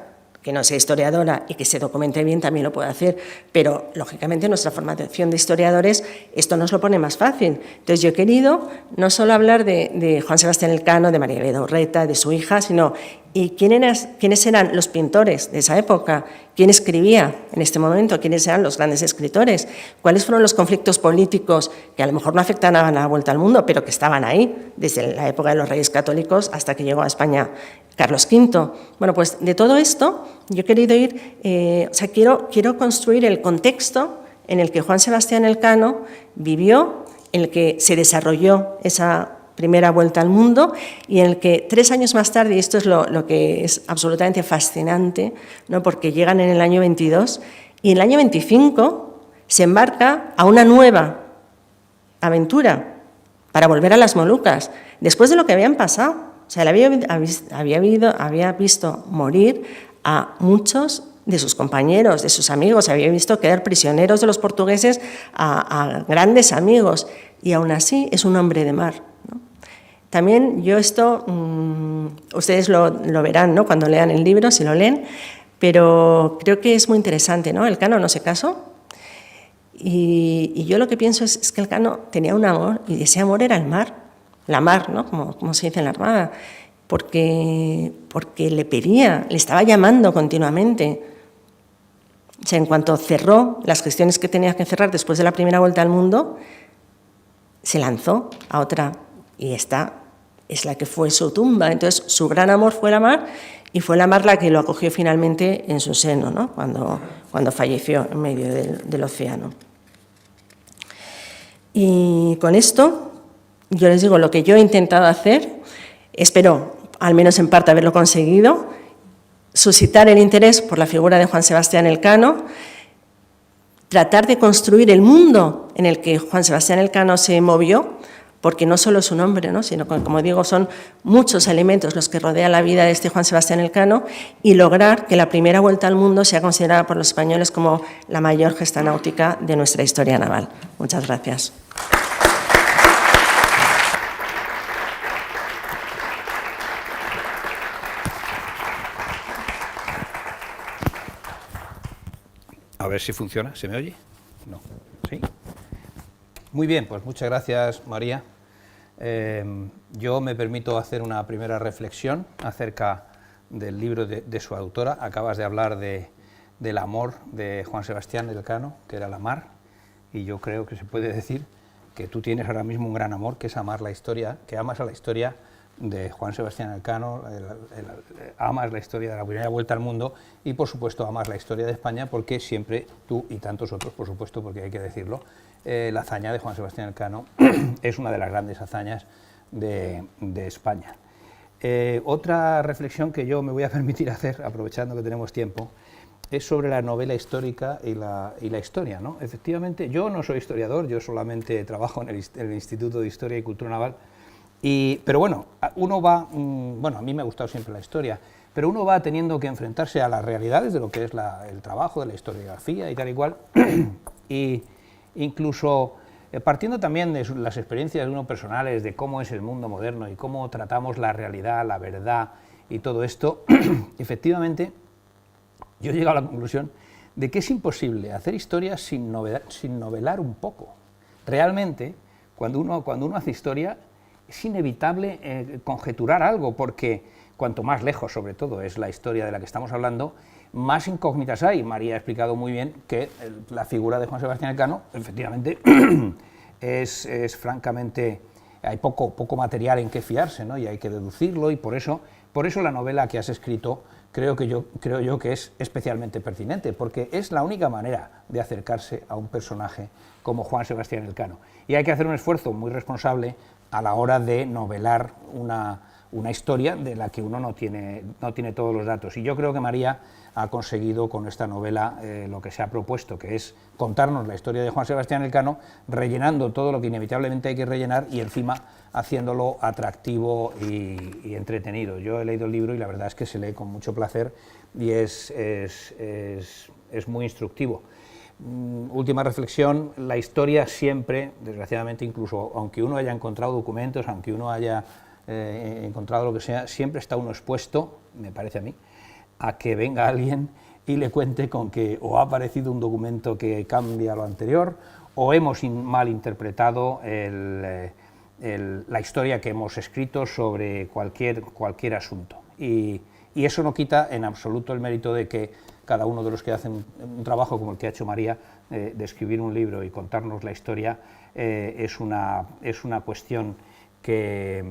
que no sea historiadora y que se documente bien también lo puede hacer, pero lógicamente nuestra formación de historiadores esto nos lo pone más fácil. Entonces yo he querido no solo hablar de Juan Sebastián Elcano, de María Vidorreta, de su hija, sino y quiénes eran los pintores de esa época, quién escribía en este momento, quiénes eran los grandes escritores, cuáles fueron los conflictos políticos que a lo mejor no afectaban a la vuelta al mundo, pero que estaban ahí desde la época de los Reyes Católicos hasta que llegó a España Carlos V. Bueno, pues de todo esto yo he querido quiero construir el contexto en el que Juan Sebastián Elcano vivió, en el que se desarrolló esa primera vuelta al mundo y en el que 3 años más tarde, y esto es lo que es absolutamente fascinante, ¿no? Porque llegan en el año 22 y en el año 25 se embarca a una nueva aventura para volver a las Molucas, después de lo que habían pasado. O sea, él había visto morir a muchos de sus compañeros, de sus amigos, había visto quedar prisioneros de los portugueses a grandes amigos, y aún así es un hombre de mar, ¿no? También yo esto, ustedes lo verán, ¿no?, cuando lean el libro, si lo leen, pero creo que es muy interesante, ¿no? Elcano no se casó, y yo lo que pienso es que Elcano tenía un amor, y ese amor era el mar, la mar, ¿no?, como se dice en la Armada, porque le pedía, le estaba llamando continuamente. O sea, en cuanto cerró las gestiones que tenía que cerrar después de la primera vuelta al mundo, se lanzó a otra, y esta es la que fue su tumba. Entonces, su gran amor fue la mar, y fue la mar la que lo acogió finalmente en su seno, ¿no?, cuando falleció en medio del océano. Y con esto, yo les digo, lo que yo he intentado hacer, espero, al menos en parte, haberlo conseguido, suscitar el interés por la figura de Juan Sebastián Elcano, tratar de construir el mundo en el que Juan Sebastián Elcano se movió, porque no solo es su nombre, ¿no?, sino que, como digo, son muchos elementos los que rodean la vida de este Juan Sebastián Elcano, y lograr que la primera vuelta al mundo sea considerada por los españoles como la mayor gesta náutica de nuestra historia naval. Muchas gracias. A ver si funciona, ¿se me oye? No, ¿sí? Muy bien, pues muchas gracias, María. Yo me permito hacer una primera reflexión acerca del libro de su autora. Acabas de hablar del amor de Juan Sebastián Elcano, que era la mar, y yo creo que se puede decir que tú tienes ahora mismo un gran amor, que es amar la historia, que amas a la historia de Juan Sebastián Elcano, amas la historia de la primera vuelta al mundo, y por supuesto amas la historia de España, porque siempre tú y tantos otros, por supuesto, porque hay que decirlo, la hazaña de Juan Sebastián Elcano es una de las grandes hazañas de España. Otra reflexión que yo me voy a permitir hacer, aprovechando que tenemos tiempo, es sobre la novela histórica y la historia, ¿no? Efectivamente, yo no soy historiador, yo solamente trabajo en el Instituto de Historia y Cultura Naval, pero bueno, uno va, a mí me ha gustado siempre la historia, pero uno va teniendo que enfrentarse a las realidades de lo que es el trabajo de la historiografía y tal y cual, y incluso partiendo también de las experiencias de uno personales, de cómo es el mundo moderno y cómo tratamos la realidad, la verdad y todo esto, efectivamente, yo he llegado a la conclusión de que es imposible hacer historia sin novelar un poco. Realmente, cuando uno hace historia, es inevitable conjeturar algo, porque cuanto más lejos, sobre todo, es la historia de la que estamos hablando, más incógnitas hay. María ha explicado muy bien que la figura de Juan Sebastián Elcano, efectivamente, es francamente, hay poco material en que fiarse, ¿no?, y hay que deducirlo, y por eso la novela que has escrito creo yo que es especialmente pertinente, porque es la única manera de acercarse a un personaje como Juan Sebastián Elcano. Y hay que hacer un esfuerzo muy responsable a la hora de novelar una historia de la que uno no tiene todos los datos. Y yo creo que María ha conseguido con esta novela lo que se ha propuesto, que es contarnos la historia de Juan Sebastián Elcano, rellenando todo lo que inevitablemente hay que rellenar y encima haciéndolo atractivo y entretenido. Yo he leído el libro y la verdad es que se lee con mucho placer y es muy instructivo. Última reflexión: la historia siempre, desgraciadamente, incluso aunque uno haya encontrado documentos, aunque uno haya encontrado lo que sea, siempre está uno expuesto, me parece a mí, a que venga alguien y le cuente con que o ha aparecido un documento que cambia lo anterior, o hemos mal interpretado la historia que hemos escrito sobre cualquier asunto. Y eso no quita en absoluto el mérito de que cada uno de los que hacen un trabajo como el que ha hecho María, de escribir un libro y contarnos la historia, es una cuestión que,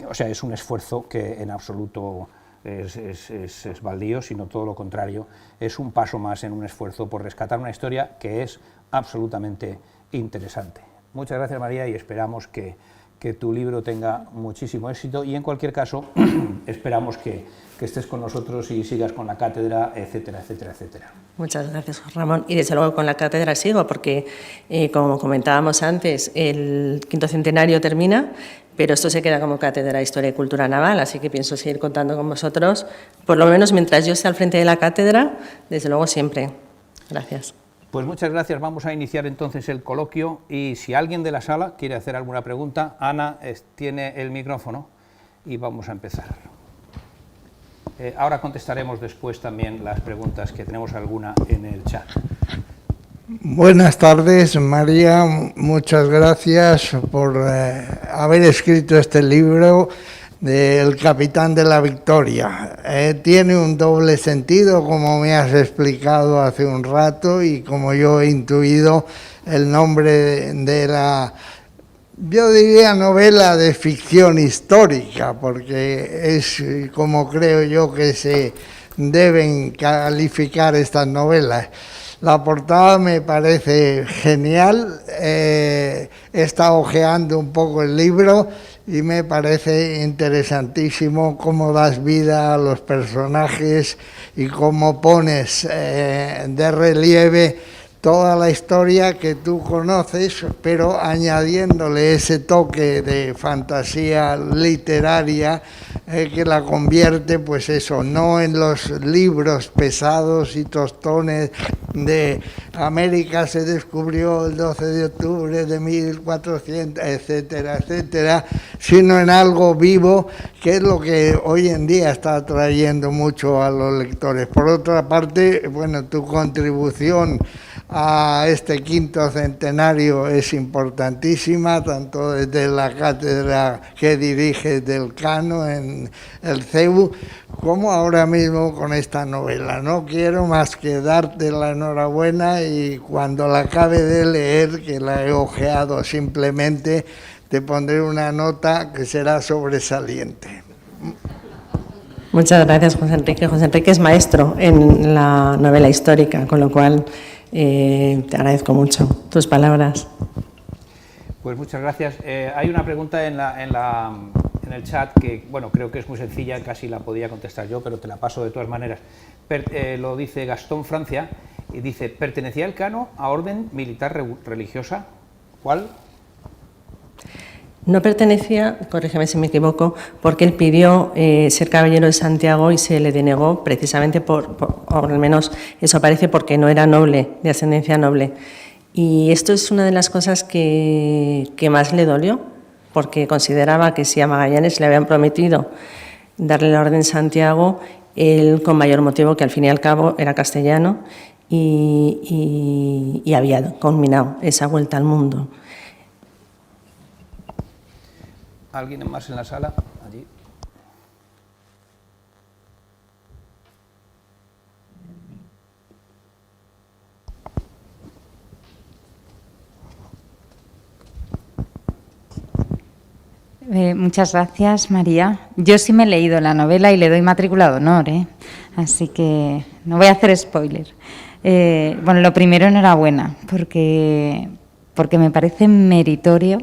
o sea, es un esfuerzo que en absoluto es baldío, sino todo lo contrario, es un paso más en un esfuerzo por rescatar una historia que es absolutamente interesante. Muchas gracias, María, y esperamos que tu libro tenga muchísimo éxito, y en cualquier caso esperamos que estés con nosotros y sigas con la cátedra, etcétera, etcétera, etcétera. Muchas gracias, Ramón. Y desde luego con la cátedra sigo, porque como comentábamos antes, el 5º centenario termina, pero esto se queda como cátedra de Historia y Cultura Naval, así que pienso seguir contando con vosotros, por lo menos mientras yo esté al frente de la cátedra, desde luego siempre. Gracias. Pues muchas gracias. Vamos a iniciar entonces el coloquio, y si alguien de la sala quiere hacer alguna pregunta, Ana tiene el micrófono y vamos a empezar. Ahora contestaremos después también las preguntas, que tenemos alguna en el chat. Buenas tardes, María. Muchas gracias por haber escrito este libro del Capitán de la Victoria. Tiene un doble sentido, como me has explicado hace un rato, y como yo he intuido el nombre de la, yo diría, novela de ficción histórica, porque es como creo yo que se deben calificar estas novelas. La portada me parece genial, he estado hojeando un poco el libro y me parece interesantísimo cómo das vida a los personajes y cómo pones de relieve toda la historia que tú conoces, pero añadiéndole ese toque de fantasía literaria que la convierte, pues eso, no en los libros pesados y tostones de América se descubrió el 12 de octubre de 1400, etcétera, etcétera, sino en algo vivo, que es lo que hoy en día está atrayendo mucho a los lectores. Por otra parte, bueno, tu contribución a este 5º centenario es importantísima, tanto desde la cátedra que diriges del Cano en el CEU, como ahora mismo con esta novela. No quiero más que darte la enhorabuena, y cuando la acabe de leer, que la he hojeado simplemente, te pondré una nota que será sobresaliente. Muchas gracias, José Enrique. José Enrique es maestro en la novela histórica, con lo cual te agradezco mucho tus palabras. Pues muchas gracias. Hay una pregunta en el chat que, bueno, creo que es muy sencilla, casi la podía contestar yo, pero te la paso de todas maneras. Lo dice Gastón Francia, y dice: ¿pertenecía el Cano a orden militar religiosa? ¿Cuál? No pertenecía, corrígeme si me equivoco, porque él pidió ser caballero de Santiago y se le denegó precisamente o al menos eso parece, porque no era noble, de ascendencia noble. Y esto es una de las cosas que más le dolió, porque consideraba que si a Magallanes le habían prometido darle la orden Santiago, él con mayor motivo, que al fin y al cabo era castellano y había culminado esa vuelta al mundo. ¿Alguien más en la sala? Allí. Muchas gracias, María. Yo sí me he leído la novela y le doy matrícula de honor, así que no voy a hacer spoiler. Bueno, lo primero, enhorabuena, porque me parece meritorio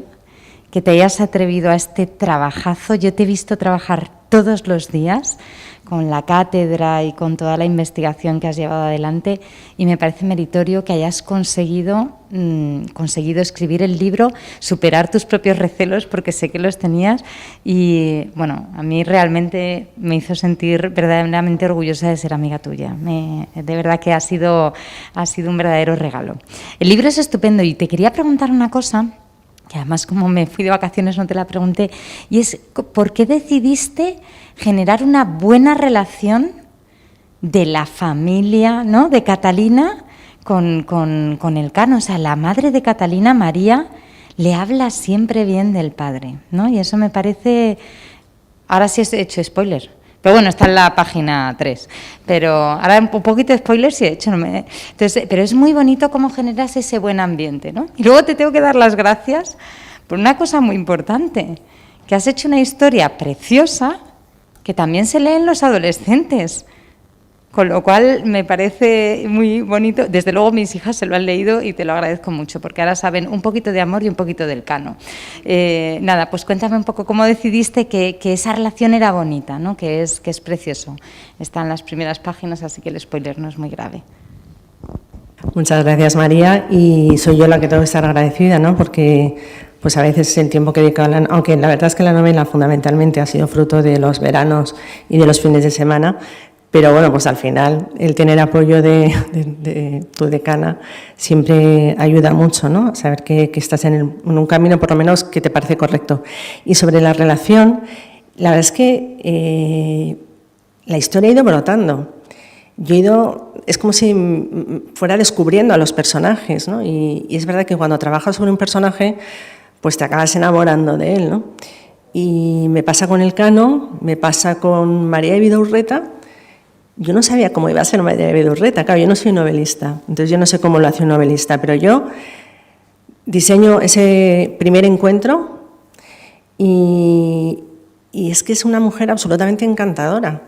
que te hayas atrevido a este trabajazo. Yo te he visto trabajar todos los días con la cátedra y con toda la investigación que has llevado adelante, y me parece meritorio que hayas conseguido escribir el libro, superar tus propios recelos, porque sé que los tenías, y bueno, a mí realmente me hizo sentir verdaderamente orgullosa de ser amiga tuya. De verdad que ha sido un verdadero regalo. El libro es estupendo, y te quería preguntar una cosa, que además como me fui de vacaciones no te la pregunté, y es: ¿por qué decidiste generar una buena relación de la familia, ¿no?, de Catalina con el Cano. O sea, la madre de Catalina, María, le habla siempre bien del padre, ¿no? Y eso me parece... Ahora sí he hecho spoiler, pero bueno, está en la página 3. Pero ahora un poquito de spoiler sí he hecho. Entonces, pero es muy bonito cómo generas ese buen ambiente, ¿no? Y luego te tengo que dar las gracias por una cosa muy importante, que has hecho una historia preciosa que también se lee en los adolescentes. Con lo cual me parece muy bonito. Desde luego mis hijas se lo han leído y te lo agradezco mucho, porque ahora saben un poquito de amor y un poquito del Cano. Nada, pues cuéntame un poco cómo decidiste que esa relación era bonita, ¿no?, que es precioso. Está en las primeras páginas, así que el spoiler no es muy grave. Muchas gracias, María, y soy yo la que tengo que estar agradecida, ¿no?, porque pues a veces el tiempo que dedico aunque la verdad es que la novela fundamentalmente ha sido fruto de los veranos y de los fines de semana. Pero bueno, pues al final el tener apoyo de tu decana siempre ayuda mucho, ¿no? Saber que estás en un camino por lo menos que te parece correcto. Y sobre la relación, la verdad es que la historia ha ido brotando. Es como si fuera descubriendo a los personajes, ¿no? Y es verdad que cuando trabajas sobre un personaje, pues te acabas enamorando de él, ¿no? Y me pasa con el Cano, me pasa con María de Vidaurreta. Yo no sabía cómo iba a ser María de Vidaurreta, claro, yo no soy novelista, entonces yo no sé cómo lo hace un novelista, pero yo diseño ese primer encuentro y es que es una mujer absolutamente encantadora.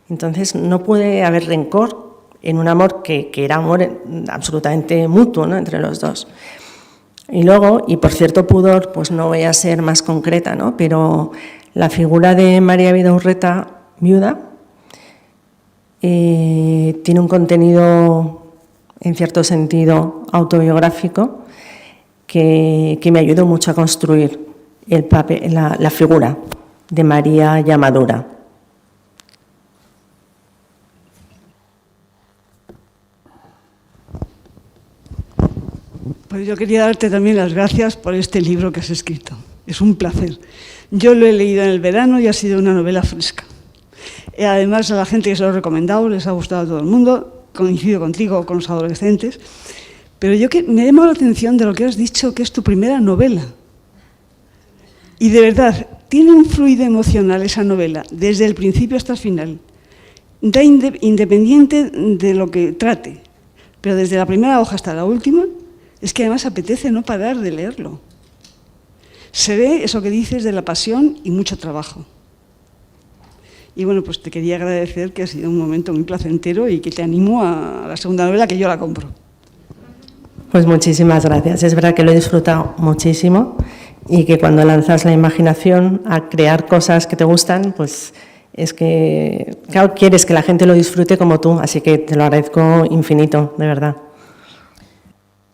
Entonces no puede haber rencor en un amor que era amor absolutamente mutuo, ¿no?, entre los dos. Y luego, y por cierto pudor, pues no voy a ser más concreta, ¿no?, pero la figura de María Vidaurreta, viuda, tiene un contenido, en cierto sentido, autobiográfico que me ayudó mucho a construir la figura de María ya madura. Pues yo quería darte también las gracias por este libro que has escrito. Es un placer. Yo lo he leído en el verano y ha sido una novela fresca. Además, a la gente que se lo he recomendado les ha gustado a todo el mundo. Coincido contigo, con los adolescentes. Pero me ha llamado la atención de lo que has dicho, que es tu primera novela. Y de verdad, tiene un fluido emocional esa novela, desde el principio hasta el final. Da independiente de lo que trate, pero desde la primera hoja hasta la última, es que además apetece no parar de leerlo. Se ve eso que dices de la pasión y mucho trabajo. Y bueno, pues te quería agradecer, que ha sido un momento muy placentero y que te animo a la segunda novela, que yo la compro. Pues muchísimas gracias. Es verdad que lo he disfrutado muchísimo y que cuando lanzas la imaginación a crear cosas que te gustan, pues es que, claro, quieres que la gente lo disfrute como tú, así que te lo agradezco infinito, de verdad.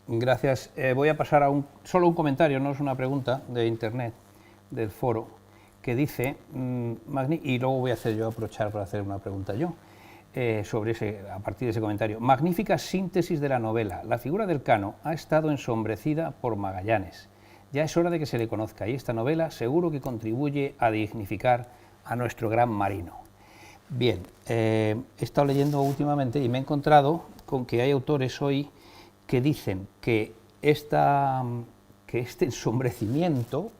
Gracias. Voy a pasar a solo un comentario, no es una pregunta, de internet, del foro, que dice, y luego voy a aprovechar para hacer una pregunta yo, a partir de ese comentario. Magnífica síntesis de la novela. La figura del Cano ha estado ensombrecida por Magallanes. Ya es hora de que se le conozca y esta novela seguro que contribuye a dignificar a nuestro gran marino. Bien, he estado leyendo últimamente y me he encontrado con que hay autores hoy que dicen que este ensombrecimiento,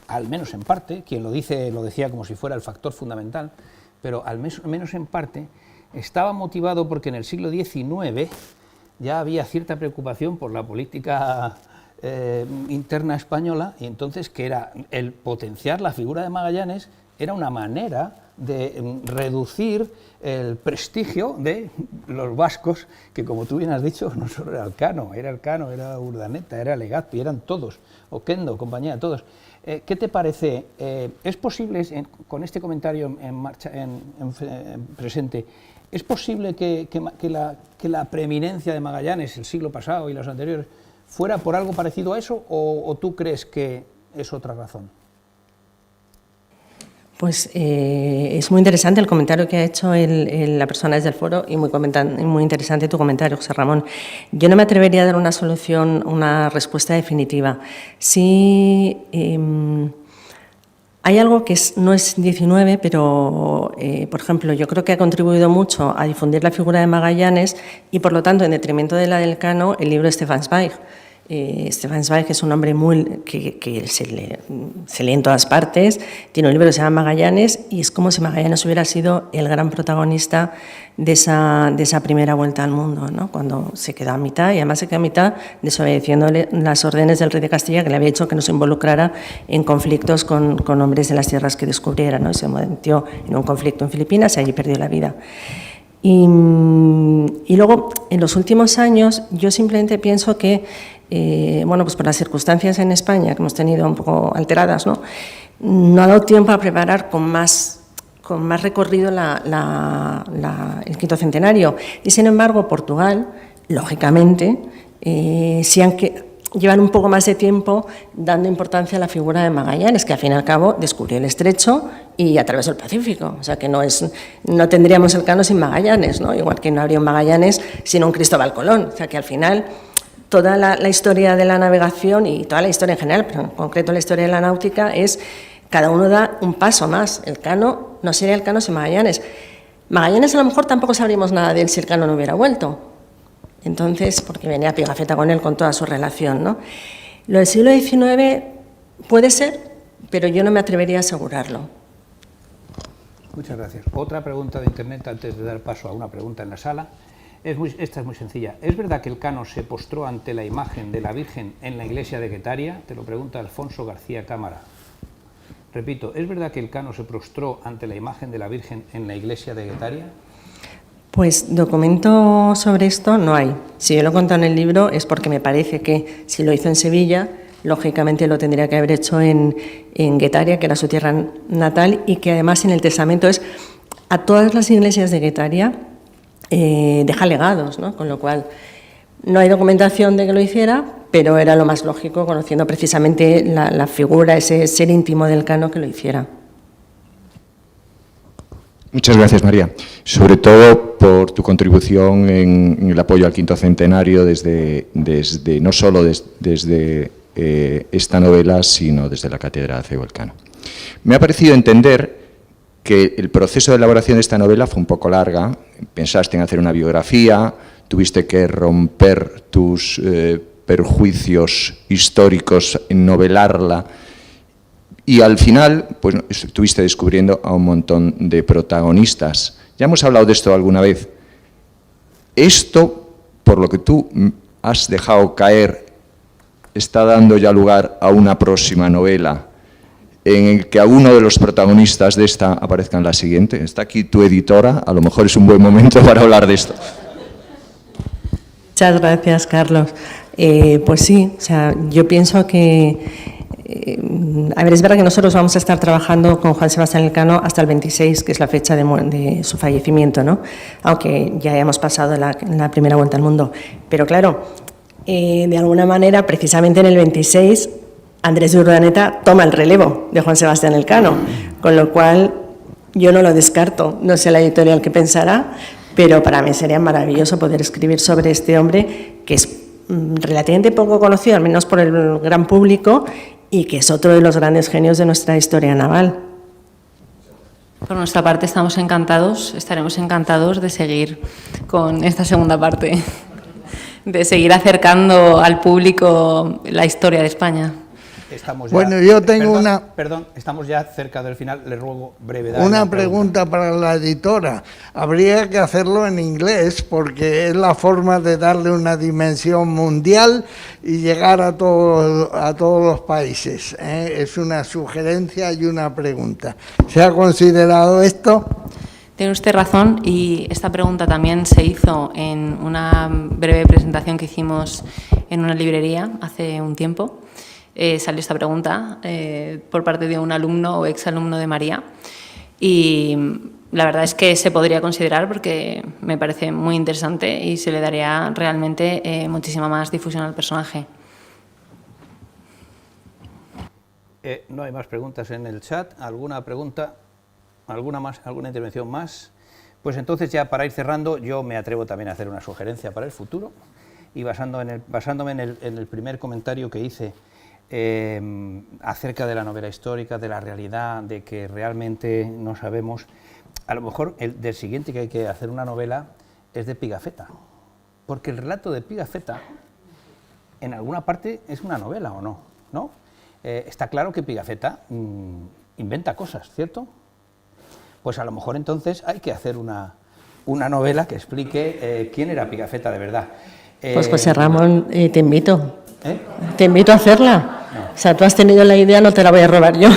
al menos en parte, quien lo dice lo decía como si fuera el factor fundamental, pero al menos en parte estaba motivado porque en el siglo XIX ya había cierta preocupación por la política interna española, y entonces que era el potenciar la figura de Magallanes era una manera de reducir el prestigio de los vascos, que como tú bien has dicho, no solo era el Cano, era Urdaneta, era Legazpi, eran todos, Oquendo, compañía, todos. ¿Qué te parece? ¿Es posible, con este comentario en presente, es posible que la preeminencia de Magallanes el siglo pasado y los anteriores fuera por algo parecido a eso, o tú crees que es otra razón? Pues es muy interesante el comentario que ha hecho la persona desde el foro y muy interesante tu comentario, José Ramón. Yo no me atrevería a dar una solución, una respuesta definitiva. Sí, Hay algo que no es 19, pero, por ejemplo, yo creo que ha contribuido mucho a difundir la figura de Magallanes y, por lo tanto, en detrimento de la del Cano, el libro de Stefan Zweig. Stefan Zweig es un hombre que se lee en todas partes, tiene un libro que se llama Magallanes y es como si Magallanes hubiera sido el gran protagonista de esa primera vuelta al mundo, ¿no? Cuando se quedó a mitad, y además se quedó a mitad desobedeciendo las órdenes del rey de Castilla, que le había dicho que no se involucrara en conflictos con hombres de las tierras que descubriera, ¿no? Y se metió en un conflicto en Filipinas y allí perdió la vida. Y luego, en los últimos años, yo simplemente pienso que, bueno, pues por las circunstancias en España que hemos tenido un poco alteradas, no ha dado tiempo a preparar con más recorrido el quinto centenario. Y, sin embargo, Portugal, lógicamente, llevan un poco más de tiempo dando importancia a la figura de Magallanes, que al fin y al cabo descubrió el estrecho y atravesó el Pacífico. O sea que no tendríamos el Cano sin Magallanes, ¿no? Igual que no habría un Magallanes sin un Cristóbal Colón. O sea que al final toda la historia de la navegación y toda la historia en general, pero en concreto la historia de la náutica, cada uno da un paso más. El Cano no sería el Cano sin Magallanes. Magallanes a lo mejor tampoco sabríamos nada de él si el Cano no hubiera vuelto. Entonces, porque venía Pigafetta con él con toda su relación, ¿no? Lo del siglo XIX puede ser, pero yo no me atrevería a asegurarlo. Muchas gracias. Otra pregunta de Internet antes de dar paso a una pregunta en la sala. Esta es muy sencilla. ¿Es verdad que el Cano se postró ante la imagen de la Virgen en la iglesia de Guetaria? Te lo pregunta Alfonso García Cámara. Repito, ¿es verdad que el Cano se postró ante la imagen de la Virgen en la iglesia de Guetaria? Pues documento sobre esto no hay. Si yo lo he contado en el libro es porque me parece que si lo hizo en Sevilla, lógicamente lo tendría que haber hecho en Guetaria, que era su tierra natal, y que además en el testamento es a todas las iglesias de Guetaria deja legados, ¿no? Con lo cual no hay documentación de que lo hiciera, pero era lo más lógico, conociendo precisamente la figura, ese ser íntimo del Cano, que lo hiciera. Muchas gracias, María, sobre todo por tu contribución en el apoyo al quinto centenario no solo desde esta novela, sino desde la Cátedra de Acebo Elcano. Me ha parecido entender que el proceso de elaboración de esta novela fue un poco larga. Pensaste en hacer una biografía, tuviste que romper tus perjuicios históricos en novelarla, y al final, pues estuviste descubriendo a un montón de protagonistas. Ya hemos hablado de esto alguna vez. Esto, por lo que tú has dejado caer, está dando ya lugar a una próxima novela en el que alguno de los protagonistas de esta aparezca en la siguiente. Está aquí tu editora, a lo mejor es un buen momento para hablar de esto. Muchas gracias, Carlos. Pues sí, o sea, yo pienso que a ver, es verdad que nosotros vamos a estar trabajando con Juan Sebastián Elcano hasta el 26, que es la fecha de su fallecimiento, ¿no? Aunque ya hayamos pasado la primera vuelta al mundo. Pero claro, de alguna manera, precisamente en el 26, Andrés de Urdaneta toma el relevo de Juan Sebastián Elcano, con lo cual yo no lo descarto. No sé la editorial que pensará, pero para mí sería maravilloso poder escribir sobre este hombre que es relativamente poco conocido, al menos por el gran público, y que es otro de los grandes genios de nuestra historia naval. Por nuestra parte estaremos encantados de seguir con esta segunda parte, de seguir acercando al público la historia de España. Bueno, yo tengo Perdón, estamos ya cerca del final, le ruego brevedad. Una pregunta para la editora. Habría que hacerlo en inglés porque es la forma de darle una dimensión mundial y llegar a todos los países, ¿eh? Es una sugerencia y una pregunta. ¿Se ha considerado esto? Tiene usted razón, y esta pregunta también se hizo en una breve presentación que hicimos en una librería hace un tiempo. Salió esta pregunta por parte de un alumno o exalumno de María, y la verdad es que se podría considerar porque me parece muy interesante y se le daría realmente muchísima más difusión al personaje. No hay más preguntas en el chat. ¿Alguna pregunta? ¿Alguna intervención más? Pues entonces, ya para ir cerrando, yo me atrevo también a hacer una sugerencia para el futuro, y basándome en el primer comentario que hice acerca de la novela histórica, de la realidad, de que realmente no sabemos. A lo mejor del siguiente que hay que hacer una novela es de Pigafetta, porque el relato de Pigafetta en alguna parte es una novela o no, ¿no? Está claro que Pigafetta inventa cosas, ¿cierto? Pues a lo mejor entonces hay que hacer una novela que explique quién era Pigafetta de verdad. Pues José Ramón, te invito. ¿Eh? Te invito a hacerla. No. O sea, tú has tenido la idea, no te la voy a robar yo.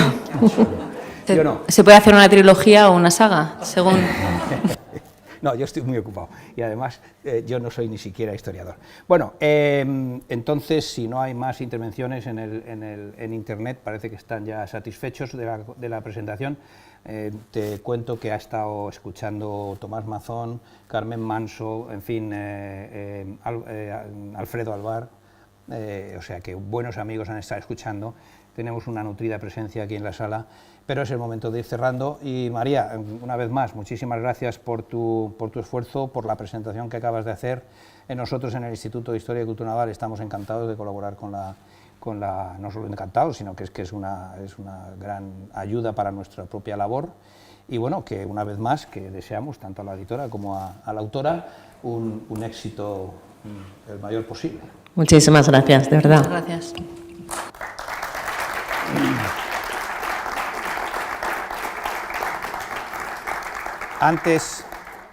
Yo no. ¿Se puede hacer una trilogía o una saga, según...? No, yo estoy muy ocupado y además yo no soy ni siquiera historiador. Bueno, entonces, si no hay más intervenciones en Internet, parece que están ya satisfechos de la presentación. Te cuento que ha estado escuchando Tomás Mazón, Carmen Manso, en fin, Alfredo Alvar, o sea que buenos amigos han estado escuchando. Tenemos una nutrida presencia aquí en la sala, pero es el momento de ir cerrando. Y María, una vez más, muchísimas gracias por tu esfuerzo, por la presentación que acabas de hacer. Nosotros en el Instituto de Historia y Cultura Naval estamos encantados de colaborar con la no solo encantados, sino que es una gran ayuda para nuestra propia labor. Y bueno, que una vez más, que deseamos tanto a la editora como a la autora un éxito el mayor posible. Muchísimas gracias, de verdad. Muchas gracias.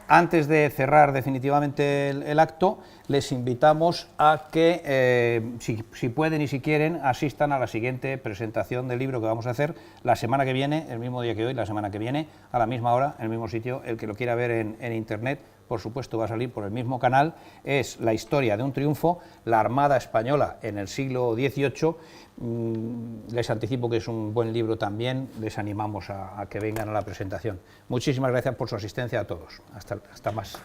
Antes de cerrar definitivamente el acto, les invitamos a que, si pueden y si quieren, asistan a la siguiente presentación del libro que vamos a hacer la semana que viene, el mismo día que hoy, la semana que viene, a la misma hora, en el mismo sitio. El que lo quiera ver en Internet, por supuesto, va a salir por el mismo canal. Es la historia de un triunfo, la Armada Española en el siglo XVIII. Les anticipo que es un buen libro también, les animamos a que vengan a la presentación. Muchísimas gracias por su asistencia a todos. Hasta más.